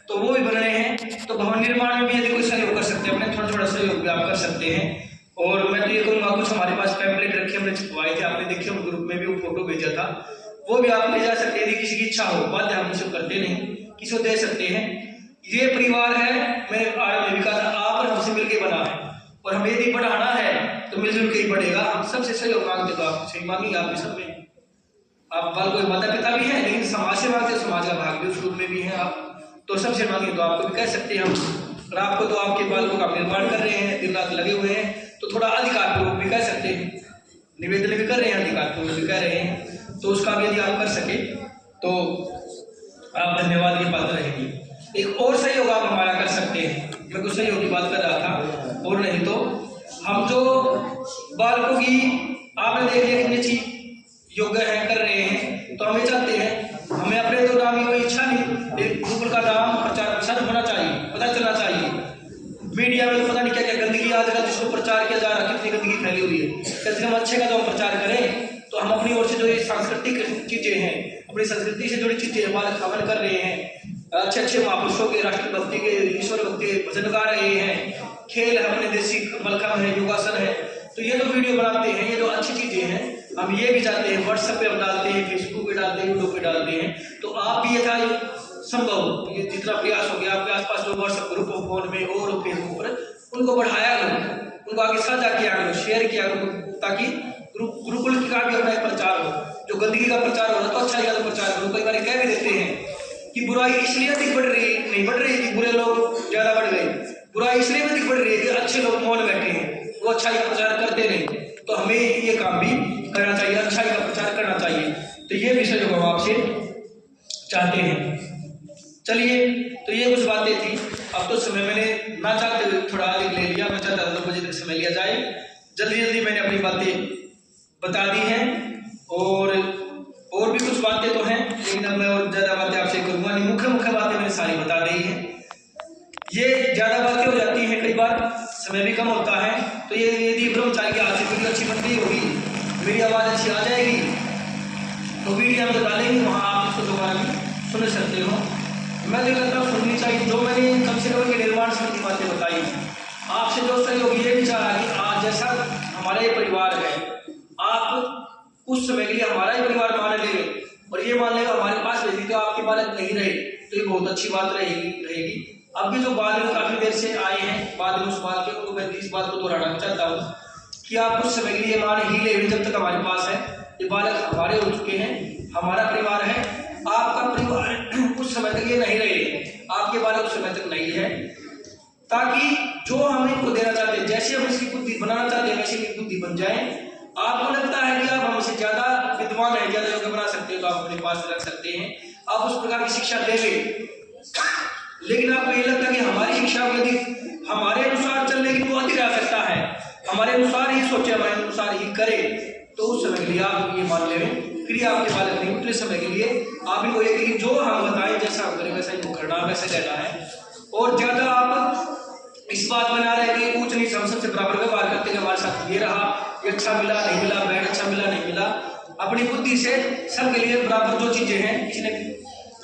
तो वो भी बन रहे हैं। तो भवन निर्माण में भी यदि कोई सहयोग कर सकते हैं, अपने थोड़ा सहयोग भी आप कर सकते हैं। और मैं तो ये कहूँगा, कुछ हमारे पास पैम्पलेट रखे हमने छपवाए थे, आपने देखे हम ग्रुप में भी वो फोटो भेजा था, वो भी आप ले जा सकते हैं। यदि किसी की इच्छा हो, बाध्य हम किसी को करते नहीं, किसी को दे सकते हैं। ये परिवार है, मैंने आरंभ में भी कहा था, आप और हमसे मिलकर बना है, और हमें यदि बढ़ाना है तो मिलजुल के ही बढ़ेगा। हम सबसे सहयोग मांगते तो आप सही मांगेंगे, आप भी सब में आप बाल कोई माता पिता भी है, लेकिन समाज से मांगते, समाज का भाग भी उस रूप में भी है आप, तो सबसे मांगे तो आपको भी कह सकते हैं हम। और आपको तो आपके बालकों का निर्माण कर रहे हैं, दिन रात लगे हुए हैं, तो थोड़ा अधिकार पूर्वक भी कह सकते हैं, निवेदन भी कर रहे हैं, अधिकार पूर्वक भी कह रहे हैं, तो उसका भी यदि आप कर सके तो आप धन्यवाद की पात्र रहेंगे। एक और सहयोग आप हमारा कर सकते हैं, मैं कुछ सहयोग की बात कर रहा था, और नहीं तो हम जो बालकों की आपने देख लिया कितनी अच्छी योग्य है कर रहे हैं, तो हमें चाहते हैं, हमें अपने तो नाम की कोई इच्छा नहीं, गुरुकुल का नाम प्रचार प्रसार होना चाहिए, पता चलना चाहिए। मीडिया में तो पता नहीं क्या क्या गंदगी आजकल जिसको प्रचार किया जा रहा है, कितनी गंदगी फैली हुई है, कम से कम अच्छे का तो हम प्रचार करें। तो हम अपनी ओर से जो ये सांस्कृतिक चीजें हैं, अपनी संस्कृति से जुड़ी चीजें बालक हवन कर रहे हैं, अच्छे अच्छे महापुरुषों के राष्ट्रभक्ति के ईश्वर भक्ति भजन गा रहे हैं, खेल है अपने देसी मलखम है, योगासन है, तो ये जो वीडियो बनाते हैं, ये जो अच्छी चीजें हैं, हम ये भी चाहते हैं व्हाट्सएप पे डालते हैं, फेसबुक पे डालते हैं, यूट्यूब पे डालते हैं, तो आप भी यथा संभव ये जितना प्रयास हो गया आपके आसपास लोग व्हाट्सएप ग्रुप हो, फोन में और फेसबुक पर, उनको बढ़ाया करो, उनको आगे साझा किया करो, शेयर किया करो, ताकि गुरुकुल का भी अपना प्रचार हो। जो गंदगी का प्रचार हो रहा है तो अच्छाई का तो प्रचार करो। कई बार कह भी देते हैं कि बुराई इसलिए अधिक बढ़ रही नहीं बढ़ रही कि बुरे लोग ज्यादा बढ़ गए, बुराई इसलिए अधिक बढ़ रही है कि अच्छे लोग मौन बैठे हैं, वो अच्छाई का प्रचार करते नहीं। तो हमें ये काम भी करना चाहिए, अच्छाई का प्रचार करना चाहिए। तो ये विषय जो हम आपसे चाहते हैं। चलिए, तो ये कुछ बातें थी। अब तो समय मैंने ना चाहते हुए थोड़ा अधिक ले लिया, मैं चाहता था 2 बजे तक समय लिया जाए, जल्दी जल्दी मैंने अपनी बातें बता दी हैं, और भी कुछ बातें तो हैं, लेकिन अब मैं और ज्यादा बातें आपसे करूंगा नहीं, मुख्य बातें मैंने सारी बता दी हैं। ये ज्यादा बातें हो जाती हैं, कई बार समय भी कम होता है, तो ये यदि ब्रह्मचारी की आज से वीडियो अच्छी बन गई होगी, मेरी आवाज अच्छी आ जाएगी, तो वीडियो हम तो डालेंगे, वहाँ आप उसको दोबारा भी सुन सकते हो। मैं जो कहता हूँ सुननी चाहिए, जो मैंने कम से कम के निर्माण संबंधी बातें बताई, आपसे जो सहयोग ये विचार आ कि आज जैसा हमारा ये परिवार है, आप उस समय के लिए हमारा ही परिवार मान ले, और ये मान लेगा हमारे पास यदि तो आपके बालक नहीं रहे, तो ये बहुत अच्छी बात रहेगी। अब भी जो बालक काफी देर से आए हैं, बाद में उस बात के, मैं इस बात को दोहराना चाहता हूँ कि आप कुछ समय के लिए मान ही ले, जब तक हमारे पास है, ये बालक हमारे हो चुके हैं, हमारा परिवार है, आपका परिवार उस समय तक ये नहीं रहे, आपके बालक उस समय तक नहीं है, ताकि जो हम इनको देना चाहते हैं, जैसे हम इसकी बुद्धि बनाना चाहते हैं, वैसे इनकी बुद्धि बन जाए। आपको लगता है कि आप हमसे ज्यादा विद्वान है, ज्यादा योग्य बना सकते हो, तो आप अपने पास रख सकते हैं, आप उस प्रकार की शिक्षा देंगे। लेकिन आपको ये लगता है कि हमारी शिक्षा यदि हमारे अनुसार चलने की वो अधिक आ सकता है, हमारे अनुसार ही सोचे, हमारे अनुसार ही करे, तो उस समय के लिए आप ये मान ले, फिर आपके बालक नहीं, उतने समय के लिए आप इनको ये जो हम बताएं, जैसा हम करें वैसा इनको करना, वैसा कहना है। और ज्यादा आप इस बात में ना रहे कि ऊंच नीच हम सबसे बराबर व्यवहार करते हैं, हमारे साथ ये रहा ये अच्छा मिला नहीं मिला, बेड अच्छा मिला नहीं मिला, अपनी बुद्धि से सबके लिए बराबर जो चीजें हैं, किसी ने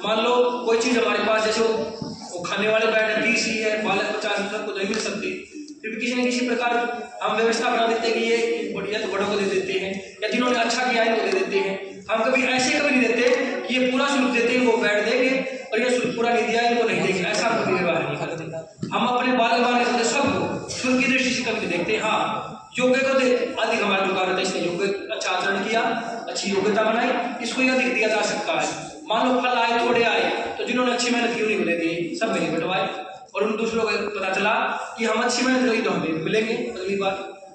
मान लो कोई चीज हमारे पास जैसे वो खाने वाले बेड है 20 ही है, बालक 50 को नहीं मिल सकती, फिर भी किसी न किसी प्रकार हम व्यवस्था बना देते हैं कि ये बढ़िया तो बड़ों को दे देते हैं, या जिन्होंने अच्छा किया है इनको दे देते हैं। हम कभी ऐसे कभी नहीं देते कि ये पूरा शुल्क देते हैं वो बैठ देंगे और ये शुल्क पूरा नहीं दिया इनको नहीं देंगे, ऐसा हम कभी व्यवहार नहीं करते। हम अपने बालक बालक सबको शुल्क की दृष्टि से कभी नहीं देखते। हाँ, योग्य को अधिक हमारा दुकान रहता है, इसने योग्य अच्छा आचरण किया, अच्छी योग्यता बनाई, इसको अधिक दिया जा सकता है। मान लो फल आए थोड़े आए तो जिन्होंने अच्छी मेहनत की उन्हीं को दे दिए, सब मेरे बंटवाए, और उन दूसरों को पता चला कि हम अच्छी मेहनत करेंगे तो हमें मिलेंगे अगली बार।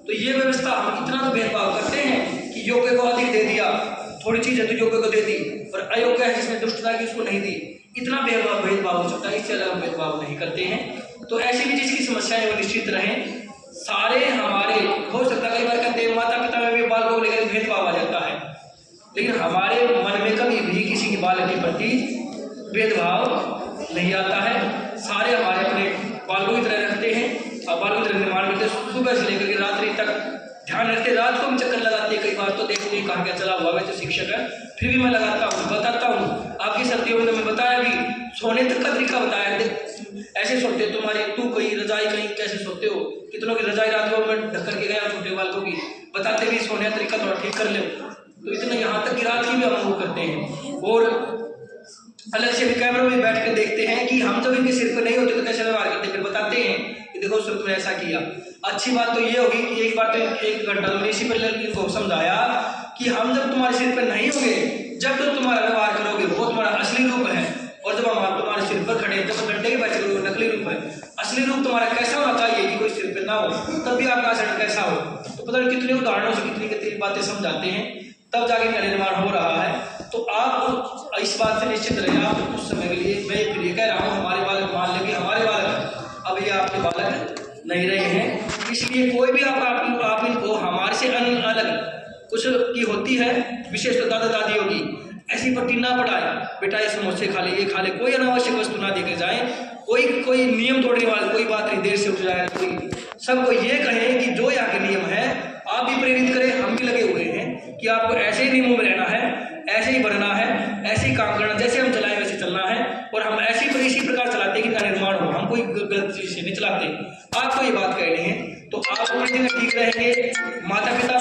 तो ये व्यवस्था हम इतना तो भेदभाव करते हैं कि योग्य को अधिक दे दिया, थोड़ी चीज है तो योग्य को दे दी, और अयोग्य है जिसमें दुष्टता की उसको नहीं दी, इतना भेदभाव हो सकता है, इससे अलग हम भेदभाव नहीं करते हैं। तो ऐसी भी जिसकी समस्या है वो निश्चित रहें। सारे हमारे हो सकता है कई बार कहते हैं माता पिता में भी बालकों को लेकर भेदभाव आ जाता है, लेकिन हमारे मन में कभी भी किसी के बालक के प्रति भेदभाव नहीं आता है। सारे हमारे अपने बालकों की तरह रखते हैं और बालकों की तरह निर्माण करते हैं, सुबह से लेकर के रात्रि तक ध्यान रखते, रात को भी चक्कर लगाते हैं, कई बार तो देखते हैं कहाँ क्या चला हुआ। वैसे शिक्षक है फिर भी मैं लगाता हूँ, बताता हूँ। आपकी सर्दियों में मैं बताया भी, सोने तक का तरीका बताया, ऐसे सोते तुम्हारी तू कहीं रजाई कहीं कैसे सोते हो, कितनों की रजाई रात को मैं ढक करके गया छोटे बालकों की, बताते भी सोने का तरीका थोड़ा ठीक कर ले। तो इतना यहाँ तक कि रात की भी हम वो करते हैं, और अलग से भी कैमरे में बैठ कर देखते हैं कि हम जब इनके सिर पर नहीं होते तो कैसे व्यवहार करते, फिर बताते हैं कि देखो सर तुमने ऐसा किया। अच्छी बात तो ये होगी कि एक बार तो 1 घंटा तो इसी पर इनको समझाया कि हम जब तुम्हारे सिर पर नहीं होंगे, जब तो तुम्हारा व्यवहार करोगे वो तुम्हारा असली रूप है, और जब हम तुम्हारे सिर पर खड़े जब घंटे के बैठे वो नकली रूप है। असली रूप तुम्हारा कैसा होना चाहिए कि कोई सिर पर ना हो, तब भी आपका आचरण कैसा हो। तो पता नहीं कितने उदाहरणों से कितनी कितनी बातें समझाते हैं, तब जाके इनका निर्माण हो रहा है। तो आप इस बात से निश्चित रहिए, आप कुछ समय के लिए मैं फिर ये कह रहा हूँ हमारे बालक मान लेंगे हमारे बालक अब ये आपके बालक नहीं रहे हैं, इसलिए कोई भी आप इनको हमारे से अलग कुछ की होती है, विशेष तो दादा दादी होगी, ऐसी पट्टी ना पढ़ाए, बेटा ये समोसे खा ले ये खा ले, कोई अनावश्यक वस्तु ना देकर जाए, कोई नियम तोड़ने वाला कोई बात नहीं, देर से उठ जाए कोई, सबको ये कहें कि जो यहाँ के नियम है आप भी प्रेरित करें, हम भी लगे हुए हैं कि आपको ऐसे ही नियमों में रहना है, ऐसे ही बनना है, ऐसे ही काम करना, जैसे हम चलाएं वैसे चलना है, और हम ऐसी पर इसी प्रकार चलाते हैं कि इनका निर्माण हो, हम कोई गलत चीज से नहीं चलाते। आपको ये बात कहनी है तो आप अपनी जगह ठीक रहेंगे, माता पिता